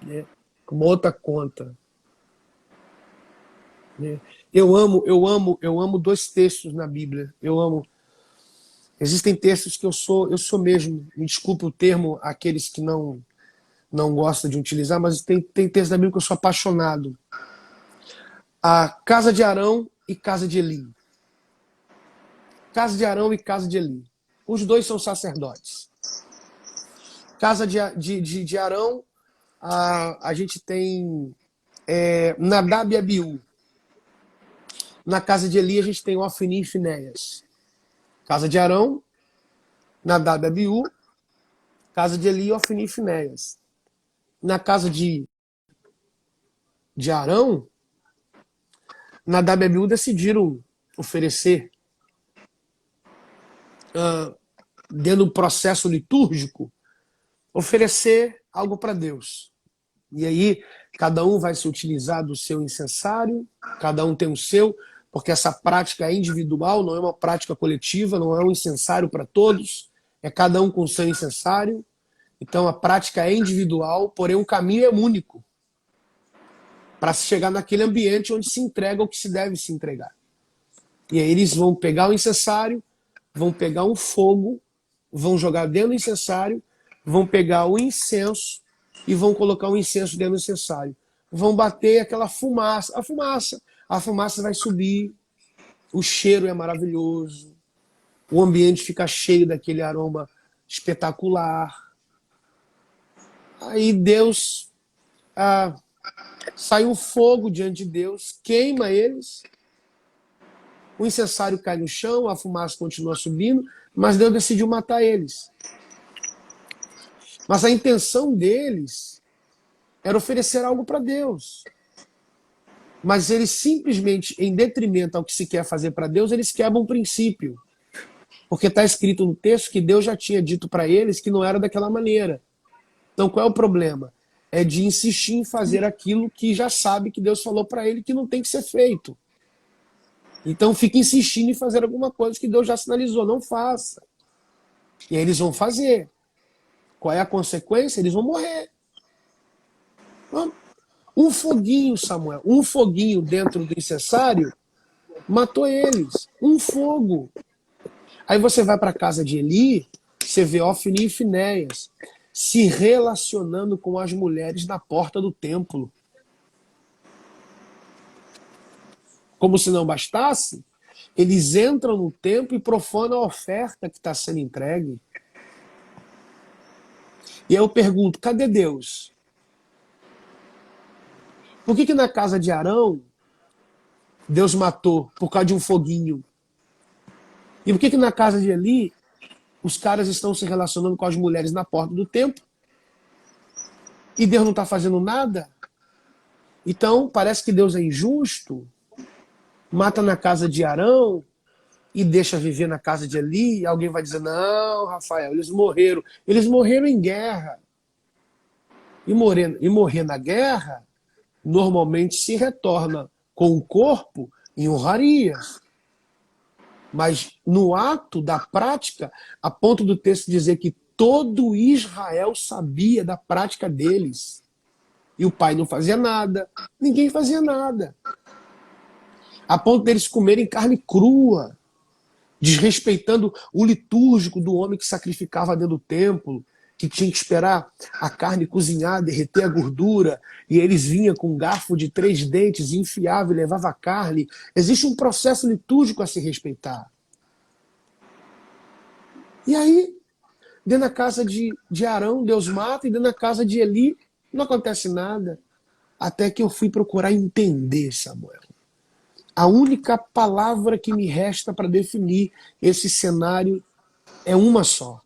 né? Com uma outra conta, né? Eu amo dois textos na Bíblia. Eu amo. Existem textos que eu sou mesmo, me desculpe o termo, aqueles que não gostam de utilizar, mas tem textos da Bíblia que eu sou apaixonado. A casa de Arão e casa de Eli. Casa de Arão e casa de Eli. Os dois são sacerdotes. Casa de Arão, a gente tem Nadab e Abiú. Na casa de Eli, a gente tem Ofni e Finéias. Casa de Arão, Nadab e Abiú. Casa de Eli, Ofni e Finéias. Na casa de Arão, Nadab e Abiú decidiram oferecer dentro do processo litúrgico, oferecer algo para Deus. E aí, cada um vai se utilizar do seu incensário, cada um tem o seu, porque essa prática é individual, não é uma prática coletiva, não é um incensário para todos, é cada um com o seu incensário. Então a prática é individual, porém o caminho é único para se chegar naquele ambiente onde se entrega o que se deve se entregar. E aí eles vão pegar o incensário, vão pegar um fogo, vão jogar dentro do incensário, vão pegar o incenso e vão colocar o incenso dentro do incensário. Vão bater aquela fumaça, a fumaça vai subir, o cheiro é maravilhoso, o ambiente fica cheio daquele aroma espetacular. Aí Deus, sai um fogo diante de Deus, queima eles, o incensário cai no chão, a fumaça continua subindo, mas Deus decidiu matar eles. Mas a intenção deles era oferecer algo para Deus. Mas eles simplesmente, em detrimento ao que se quer fazer para Deus, eles quebram um princípio. Porque está escrito no texto que Deus já tinha dito para eles que não era daquela maneira. Então qual é o problema? É de insistir em fazer aquilo que já sabe que Deus falou para ele que não tem que ser feito. Então fica insistindo em fazer alguma coisa que Deus já sinalizou, não faça. E aí eles vão fazer. Qual é a consequência? Eles vão morrer. Um foguinho, Samuel, um foguinho dentro do incensário matou eles. Um fogo. Aí você vai para a casa de Eli, você vê Ofni e Finéias se relacionando com as mulheres na porta do templo. Como se não bastasse, eles entram no templo e profanam a oferta que está sendo entregue. E aí eu pergunto, cadê Deus? Por que na casa de Arão Deus matou por causa de um foguinho? E por que na casa de Eli os caras estão se relacionando com as mulheres na porta do templo e Deus não está fazendo nada? Então parece que Deus é injusto, mata na casa de Arão e deixa viver na casa de Eli, e alguém vai dizer, não, Rafael, eles morreram em guerra. E morrer na guerra normalmente se retorna com o corpo em honrarias. Mas no ato da prática, a ponto do texto dizer que todo Israel sabia da prática deles. E o pai não fazia nada, ninguém fazia nada. A ponto deles comerem carne crua, desrespeitando o litúrgico do homem que sacrificava dentro do templo, que tinha que esperar a carne cozinhar, derreter a gordura, e eles vinham com um garfo de 3 dentes, enfiava e levava a carne. Existe um processo litúrgico a se respeitar. E aí, dentro da casa de Arão, Deus mata, e dentro da casa de Eli, não acontece nada. Até que eu fui procurar entender, Samuel. A única palavra que me resta para definir esse cenário é uma só.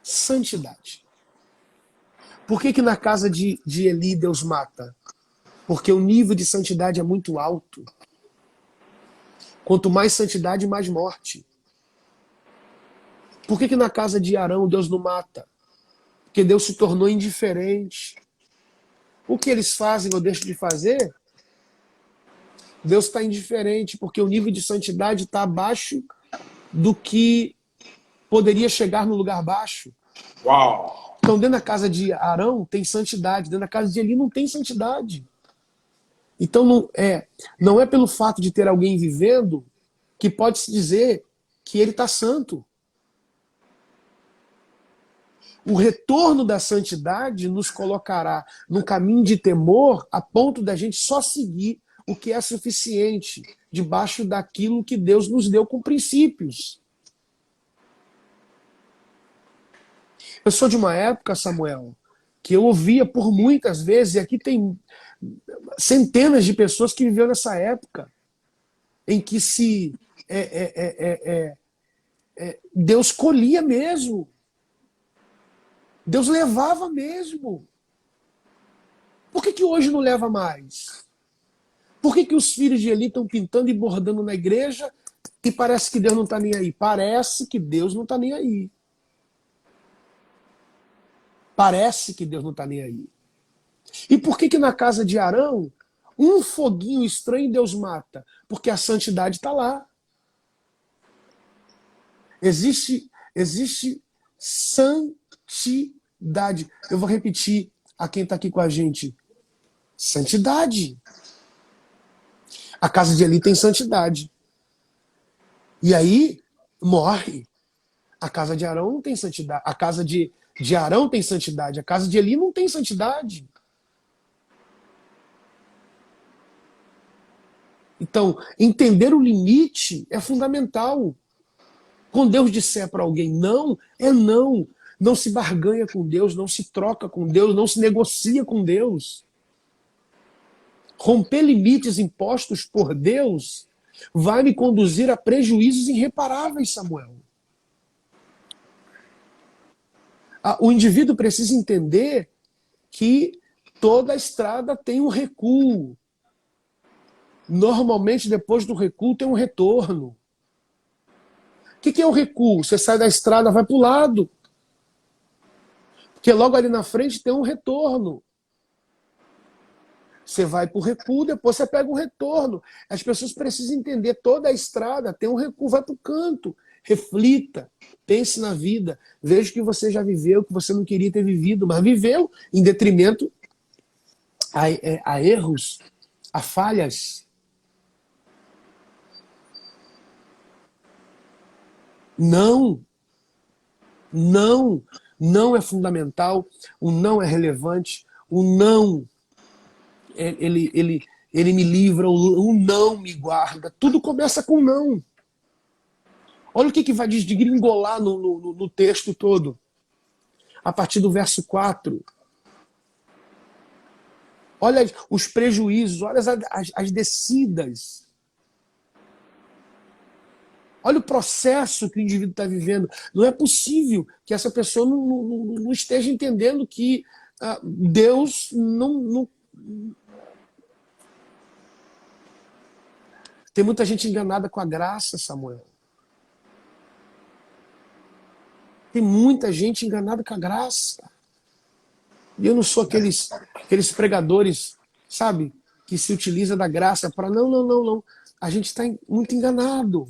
Santidade. Por que na casa de Eli Deus mata? Porque o nível de santidade é muito alto. Quanto mais santidade, mais morte. Por que na casa de Arão Deus não mata? Porque Deus se tornou indiferente. O que eles fazem ou deixam de fazer, Deus está indiferente, porque o nível de santidade está abaixo do que poderia chegar no lugar baixo. Uau! Então, dentro da casa de Arão tem santidade, dentro da casa de Eli não tem santidade. Então, não é pelo fato de ter alguém vivendo que pode-se dizer que ele está santo. O retorno da santidade nos colocará no caminho de temor a ponto da gente só seguir o que é suficiente debaixo daquilo que Deus nos deu com princípios. Eu sou de uma época, Samuel, que eu ouvia por muitas vezes, e aqui tem centenas de pessoas que viveram nessa época, em que Deus colhia mesmo. Deus levava mesmo. Por que hoje não leva mais? Por que os filhos de Eli estão pintando e bordando na igreja e parece que Deus não está nem aí? Parece que Deus não está nem aí. Parece que Deus não está nem aí. E por que na casa de Arão, um foguinho estranho Deus mata? Porque a santidade está lá. Existe santidade. Eu vou repetir a quem está aqui com a gente. Santidade. A casa de Eli tem santidade. E aí, morre. A casa de Arão não tem santidade. A casa de Arão tem santidade. A casa de Eli não tem santidade. Então, entender o limite é fundamental. Quando Deus disser para alguém não, é não. Não se barganha com Deus, não se troca com Deus, não se negocia com Deus. Romper limites impostos por Deus vai me conduzir a prejuízos irreparáveis, Samuel. O indivíduo precisa entender que toda estrada tem um recuo. Normalmente, depois do recuo, tem um retorno. O que é o recuo? Você sai da estrada, vai para o lado. Porque logo ali na frente tem um retorno. Você vai para o recuo, depois você pega um retorno. As pessoas precisam entender, toda a estrada tem um recuo, vai para o canto. Reflita, pense na vida, veja o que você já viveu, que você não queria ter vivido, mas viveu em detrimento a erros, a falhas. Não é fundamental, o não é relevante, o não ele me livra, o não me guarda. Tudo começa com não. Olha o que vai desgringolar no texto todo. A partir do verso 4. Olha os prejuízos, olha as descidas. Olha o processo que o indivíduo está vivendo. Não é possível que essa pessoa não esteja entendendo que Deus não... Tem muita gente enganada com a graça, Samuel. Tem muita gente enganada com a graça. E eu não sou aqueles pregadores, sabe, que se utiliza da graça para... Não. A gente está muito enganado.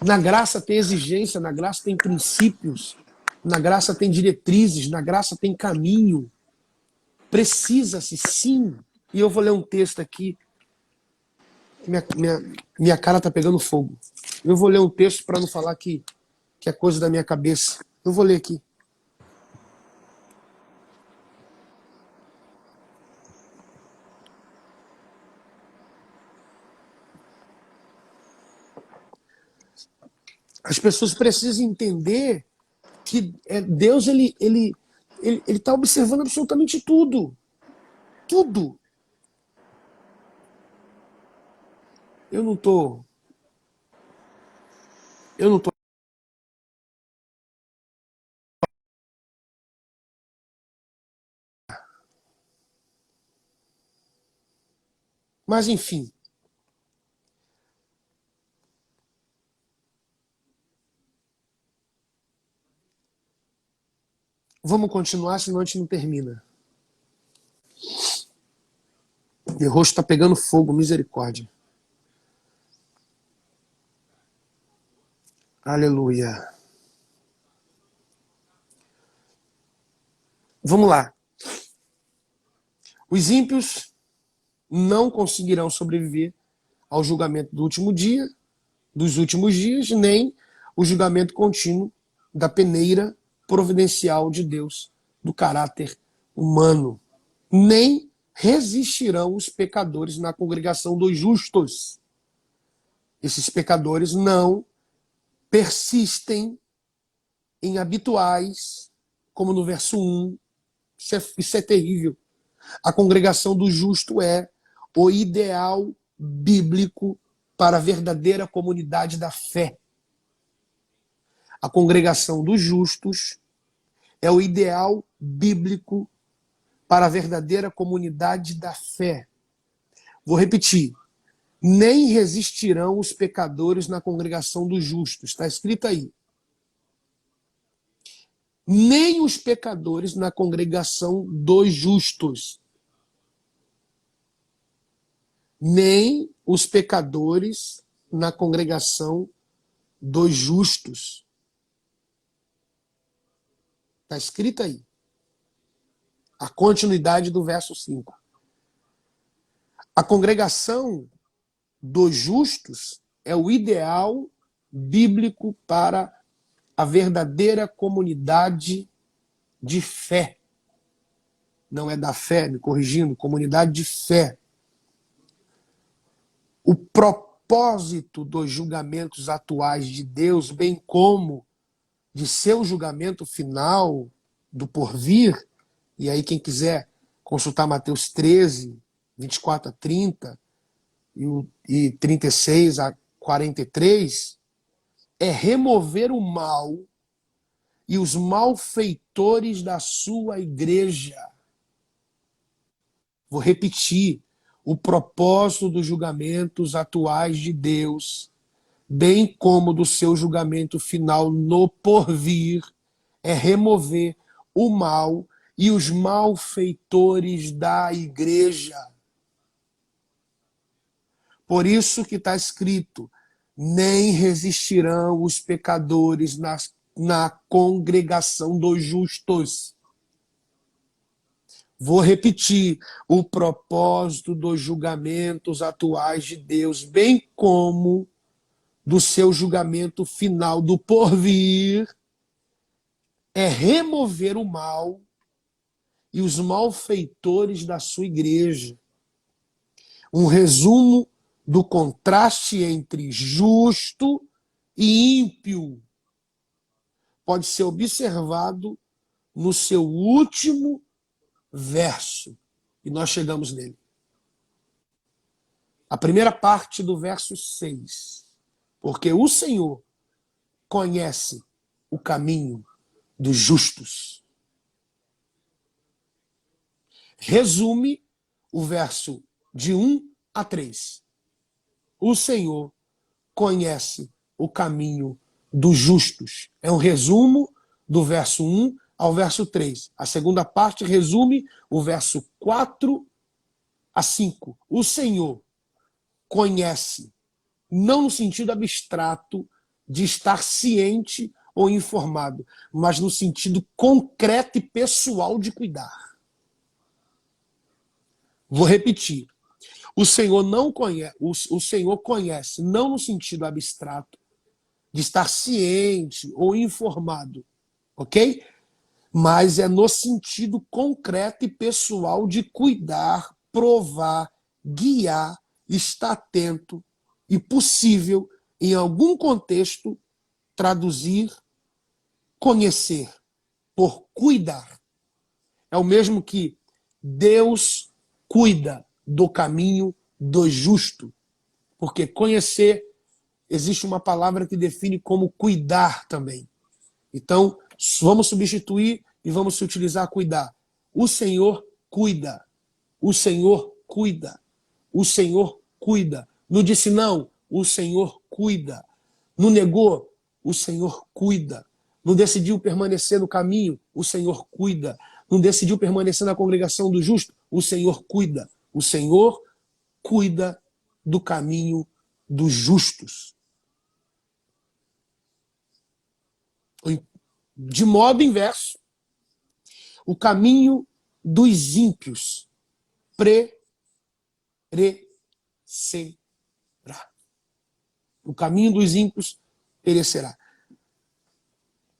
Na graça tem exigência, na graça tem princípios, na graça tem diretrizes, na graça tem caminho. Precisa-se, sim. E eu vou ler um texto aqui. Minha cara está pegando fogo. Eu vou ler um texto para não falar que é coisa da minha cabeça. Eu vou ler aqui. As pessoas precisam entender que Deus ele está observando absolutamente tudo. Tudo. Eu não tô. Mas enfim. Vamos continuar, senão a gente não termina. Meu rosto está pegando fogo, misericórdia. Aleluia. Vamos lá. Os ímpios não conseguirão sobreviver ao julgamento do último dia, dos últimos dias, nem o julgamento contínuo da peneira providencial de Deus, do caráter humano. Nem resistirão os pecadores na congregação dos justos. Esses pecadores não persistem em habituais, como no verso 1. Isso é terrível. A congregação do justo é o ideal bíblico para a verdadeira comunidade da fé. A congregação dos justos é o ideal bíblico para a verdadeira comunidade da fé. Vou repetir. Nem resistirão os pecadores na congregação dos justos. Está escrito aí. nem os pecadores na congregação dos justos. Nem os pecadores na congregação dos justos. Está escrito aí. A continuidade do verso 5. A congregação dos justos é o ideal bíblico para a verdadeira comunidade de fé. Não é da fé, me corrigindo, comunidade de fé. O propósito dos julgamentos atuais de Deus, bem como de seu julgamento final do porvir, e aí quem quiser consultar Mateus 13, 24 a 30 e 36 a 43, é remover o mal e os malfeitores da sua igreja. Vou repetir. O propósito dos julgamentos atuais de Deus, bem como do seu julgamento final no porvir, é remover o mal e os malfeitores da igreja. Por isso que está escrito, nem resistirão os pecadores na congregação dos justos. Vou repetir, o propósito dos julgamentos atuais de Deus, bem como do seu julgamento final do porvir, é remover o mal e os malfeitores da sua igreja. Um resumo do contraste entre justo e ímpio pode ser observado no seu último verso. E nós chegamos nele. A primeira parte do verso 6. Porque o Senhor conhece o caminho dos justos. Resume o verso de 1 a 3. O Senhor conhece o caminho dos justos. É um resumo do verso 1 ao verso 3. A segunda parte resume o verso 4 a 5. O Senhor conhece, não no sentido abstrato de estar ciente ou informado, mas no sentido concreto e pessoal de cuidar. Vou repetir. O Senhor não conhece, o Senhor conhece, não no sentido abstrato de estar ciente ou informado, ok? Mas é no sentido concreto e pessoal de cuidar, provar, guiar, estar atento e possível, em algum contexto, traduzir, conhecer, por cuidar. É o mesmo que Deus cuida do caminho do justo. Porque conhecer, existe uma palavra que define como cuidar também. Então, vamos substituir e vamos utilizar cuidar. O Senhor cuida. O Senhor cuida. O Senhor cuida. Não disse não, o Senhor cuida. Não negou, o Senhor cuida. Não decidiu permanecer no caminho, o Senhor cuida. Não decidiu permanecer na congregação do justo, o Senhor cuida. O Senhor cuida do caminho dos justos. De modo inverso, o caminho dos ímpios perecerá. O caminho dos ímpios perecerá.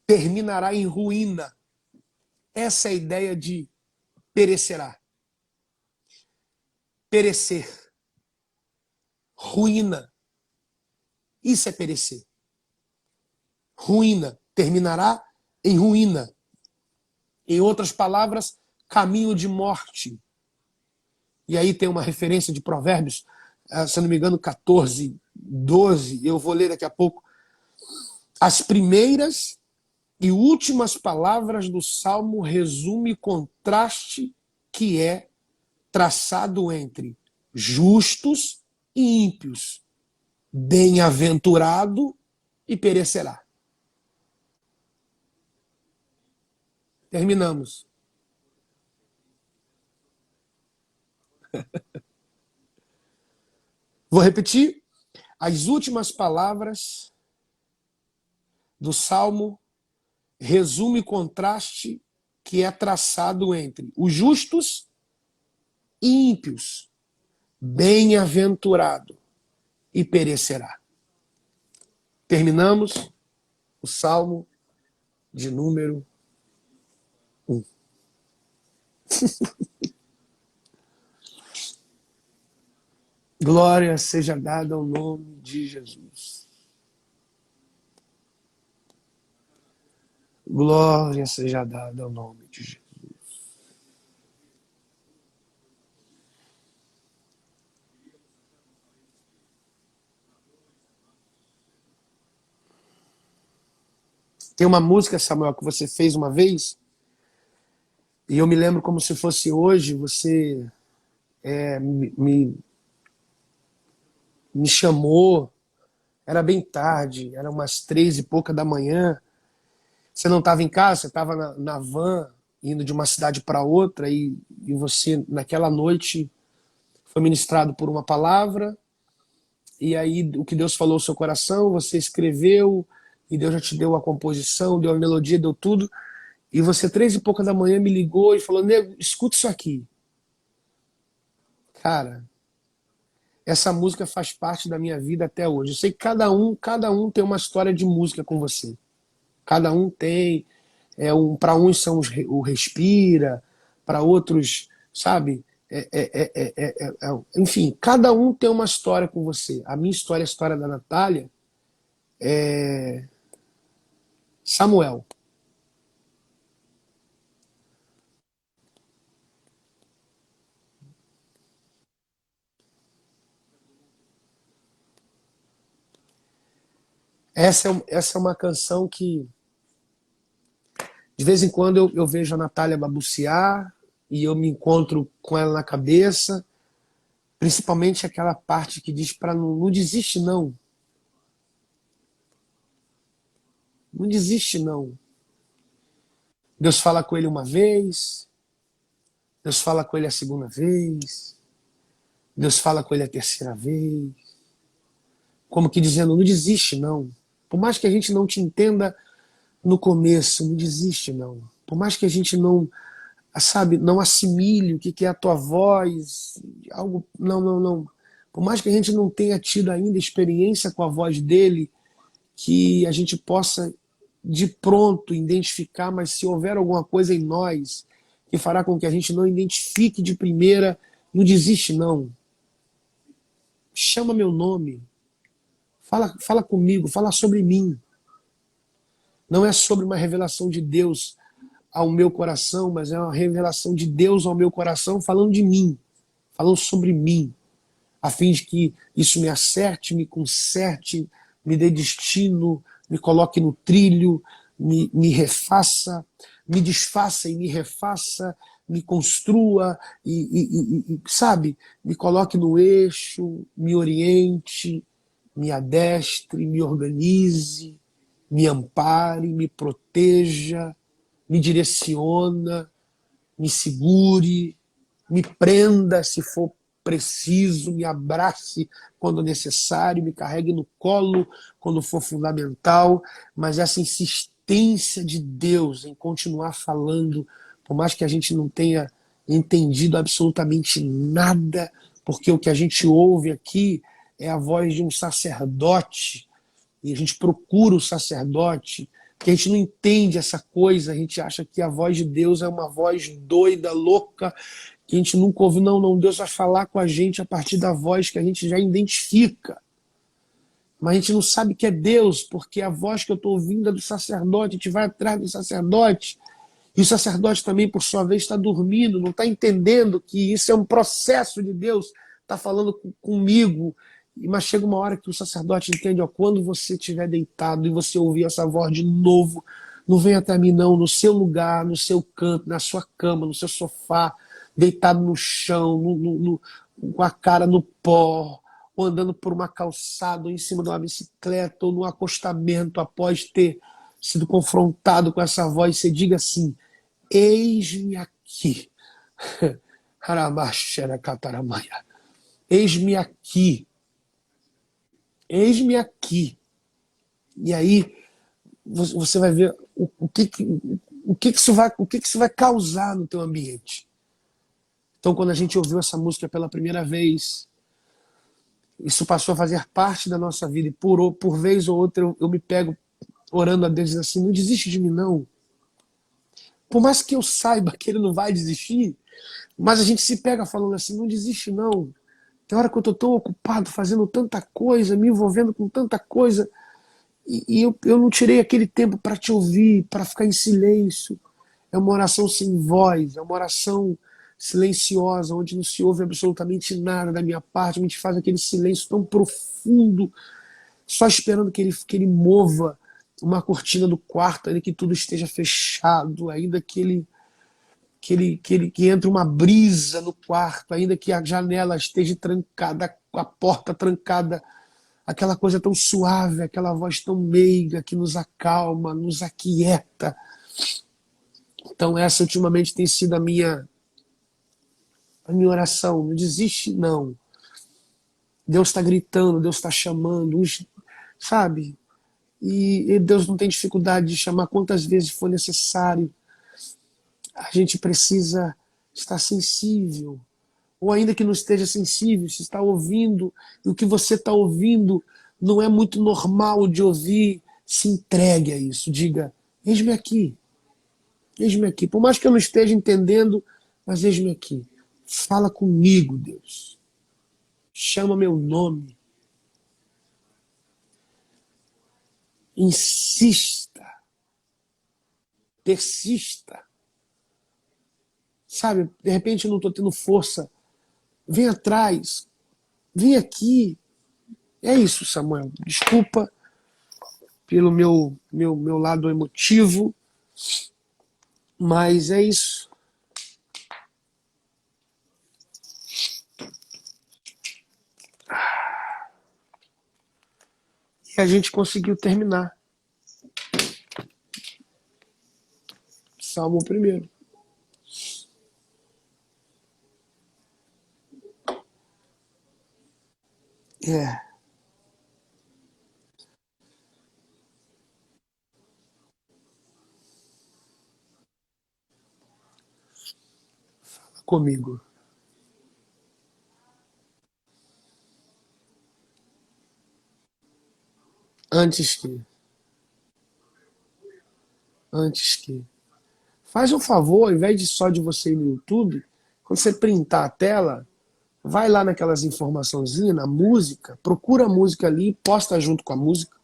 Terminará em ruína. Essa é a ideia de perecerá. Perecer. Ruína. Isso é perecer. Ruína. Terminará em ruína. Em outras palavras, caminho de morte. E aí tem uma referência de Provérbios, se não me engano, 14, 12. Eu vou ler daqui a pouco. As primeiras e últimas palavras do Salmo resume o contraste que é traçado entre justos e ímpios. Bem-aventurado e perecerá. Terminamos. Vou repetir as últimas palavras do Salmo, resumo e contraste que é traçado entre os justos e ímpios. Bem-aventurado e perecerá. Terminamos o Salmo de número 1. Glória seja dada ao nome de Jesus. Glória seja dada ao nome de Jesus. Tem uma música, Samuel, que você fez uma vez, e eu me lembro como se fosse hoje, você me chamou, era bem tarde, era umas 3 e pouca da manhã, você não estava em casa, você estava na van, indo de uma cidade para outra, e você, naquela noite, foi ministrado por uma palavra, e aí o que Deus falou ao seu coração, você escreveu, e Deus já te deu a composição, deu a melodia, deu tudo, e você, 3 e pouca da manhã, me ligou e falou, nego, escuta isso aqui. Cara, essa música faz parte da minha vida até hoje. Eu sei que cada um tem uma história de música com você. Cada um tem, para uns são o Respira, para outros, sabe? Enfim, cada um tem uma história com você. A minha história, a história da Natália, é Samuel. Essa é uma canção que, de vez em quando, eu vejo a Natália babuciar e eu me encontro com ela na cabeça, principalmente aquela parte que diz para não desiste não. Não desiste não. Deus fala com ele uma vez, Deus fala com ele a segunda vez, Deus fala com ele a terceira vez, como que dizendo, não desiste não. Por mais que a gente não te entenda no começo, não desiste não. Por mais que a gente não, sabe, não assimile o que é a tua voz, algo, não. Por mais que a gente não tenha tido ainda experiência com a voz dele, que a gente possa de pronto identificar, mas se houver alguma coisa em nós que fará com que a gente não identifique de primeira, não desiste não. Chama meu nome. Fala comigo, fala sobre mim. Não é sobre uma revelação de Deus ao meu coração, mas é uma revelação de Deus ao meu coração falando de mim, falando sobre mim, a fim de que isso me acerte, me conserte, me dê destino, me coloque no trilho, me refaça, me desfaça e me refaça, me construa sabe, me coloque no eixo, me oriente, me adestre, me organize, me ampare, me proteja, me direciona, me segure, me prenda se for preciso, me abrace quando necessário, me carregue no colo quando for fundamental, mas essa insistência de Deus em continuar falando, por mais que a gente não tenha entendido absolutamente nada, porque o que a gente ouve aqui é a voz de um sacerdote, e a gente procura o sacerdote, porque a gente não entende essa coisa, a gente acha que a voz de Deus é uma voz doida, louca, que a gente nunca ouviu. Não, Deus vai falar com a gente a partir da voz que a gente já identifica. Mas a gente não sabe que é Deus, porque a voz que eu estou ouvindo é do sacerdote, a gente vai atrás do sacerdote, e o sacerdote também, por sua vez, está dormindo, não está entendendo que isso é um processo de Deus, está falando comigo. Mas chega uma hora que o sacerdote entende, quando você estiver deitado e você ouvir essa voz de novo, não venha até mim não, no seu lugar, no seu canto, na sua cama, no seu sofá, deitado no chão, com a cara no pó, ou andando por uma calçada, ou em cima de uma bicicleta, ou num acostamento, após ter sido confrontado com essa voz, você diga assim, Eis-me aqui. Haramashera-kataramaya. Eis-me aqui. Eis-me aqui. E aí você vai ver o que isso vai causar no teu ambiente. Então, quando a gente ouviu essa música pela primeira vez, isso passou a fazer parte da nossa vida. E por vez ou outra eu me pego orando a Deus, dizendo assim: não desiste de mim, não. Por mais que eu saiba que Ele não vai desistir, mas a gente se pega falando assim: não desiste, não. Tem hora que eu estou tão ocupado, fazendo tanta coisa, me envolvendo com tanta coisa, e eu não tirei aquele tempo para te ouvir, para ficar em silêncio. É uma oração sem voz, é uma oração silenciosa, onde não se ouve absolutamente nada da minha parte, a gente faz aquele silêncio tão profundo, só esperando que ele mova uma cortina do quarto, ainda que tudo esteja fechado, ainda que entre uma brisa no quarto, ainda que a janela esteja trancada, a porta trancada, aquela coisa tão suave, aquela voz tão meiga que nos acalma, nos aquieta. Então essa ultimamente tem sido a minha oração. Não desiste, não. Deus está gritando, Deus está chamando, sabe? E Deus não tem dificuldade de chamar quantas vezes for necessário. A gente precisa estar sensível. Ou ainda que não esteja sensível, se está ouvindo, e o que você está ouvindo não é muito normal de ouvir, se entregue a isso. Diga: eis-me aqui. Eis-me aqui. Por mais que eu não esteja entendendo, mas eis-me aqui. Fala comigo, Deus. Chama meu nome. Insista. Persista. Sabe, de repente eu não estou tendo força. Vem atrás. Vem aqui. É isso, Samuel. Desculpa pelo meu lado emotivo, mas é isso. E a gente conseguiu terminar. Salmo 1. É. Comigo. Antes que. Antes que. Faz um favor, ao invés de só de você ir no YouTube, quando você printar a tela, vai lá naquelas informaçãozinhas, na música, procura a música ali, posta junto com a música.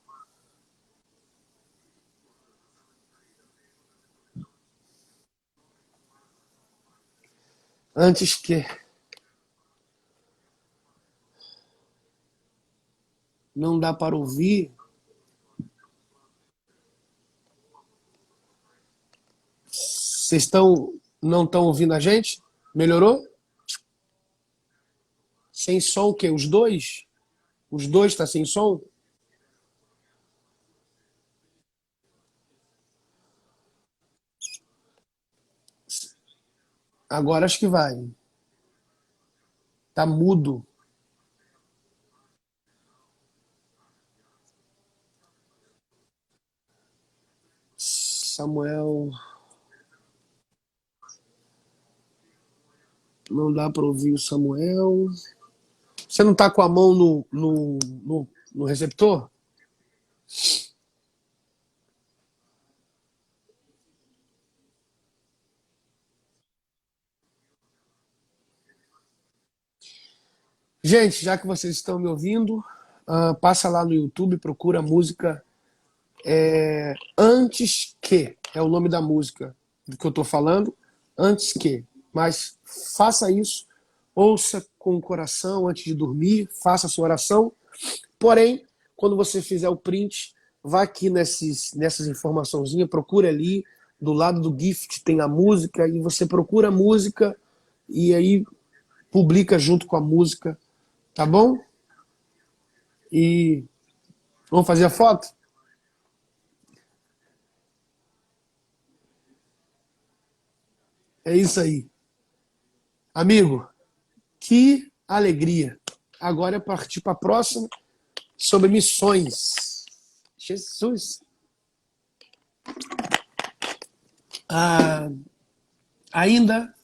Antes que. Não dá para ouvir. Vocês não estão ouvindo a gente? Melhorou? Sem som o quê? Os dois? Os dois tá sem som? Agora acho que vai. Tá mudo. Samuel, não dá para ouvir o Samuel. Você não tá com a mão no receptor? Gente, já que vocês estão me ouvindo, passa lá no YouTube, procura a música Antes Que, é o nome da música do que eu estou falando, Antes Que. Mas faça isso, ouça com o coração antes de dormir, faça a sua oração. Porém, quando você fizer o print, vá aqui nessas informaçõezinhas, procura ali, do lado do gift tem a música, e você procura a música e aí publica junto com a música, tá bom? E vamos fazer a foto? É isso aí. Amigo, que alegria. Agora é partir para a próxima sobre missões. Jesus. Ah, ainda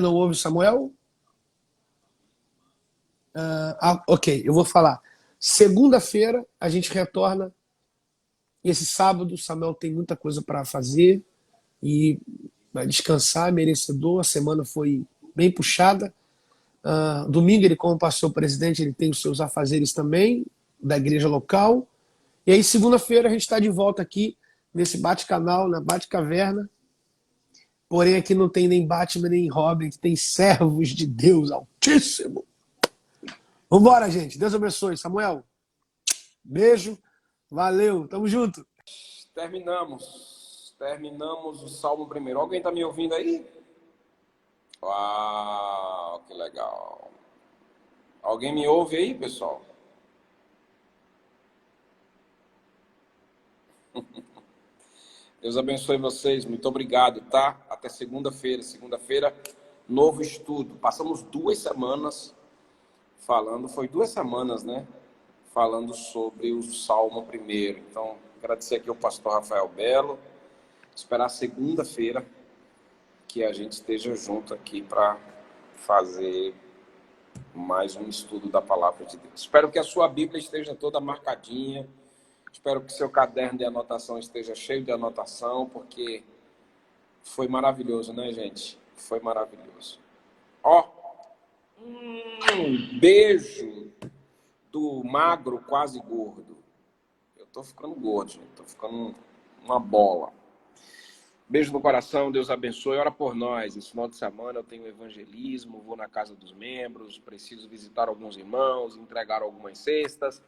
não houve Samuel? Ok, eu vou falar. Segunda-feira a gente retorna. Esse sábado, Samuel tem muita coisa para fazer e vai descansar, merecedor. A semana foi bem puxada. Domingo, ele, como pastor presidente, ele tem os seus afazeres também, da igreja local. E aí, segunda-feira, a gente está de volta aqui, nesse bate-canal, na Bate-Caverna. Porém, aqui não tem nem Batman, nem Robin, aqui tem servos de Deus Altíssimo. Vambora, gente. Deus abençoe. Samuel, beijo. Valeu. Tamo junto. Terminamos o Salmo primeiro. Alguém está me ouvindo aí? Uau, que legal. Alguém me ouve aí, pessoal? Deus abençoe vocês. Muito obrigado, tá? Até segunda-feira. Segunda-feira, novo estudo. Passamos 2 semanas falando, foi 2 semanas, né? Falando sobre o Salmo primeiro. Então, agradecer aqui ao pastor Rafael Belo. Esperar segunda-feira que a gente esteja junto aqui para fazer mais um estudo da palavra de Deus. Espero que a sua Bíblia esteja toda marcadinha. Espero que seu caderno de anotação esteja cheio de anotação, porque foi maravilhoso, né, gente? Foi maravilhoso. Ó, beijo do magro quase gordo. Eu tô ficando gordo, gente. Tô ficando uma bola. Beijo no coração, Deus abençoe. Ora por nós. Esse final de semana eu tenho evangelismo, vou na casa dos membros, preciso visitar alguns irmãos, entregar algumas cestas.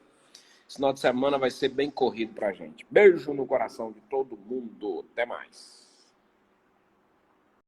Esse final de semana vai ser bem corrido pra gente. Beijo no coração de todo mundo. Até mais.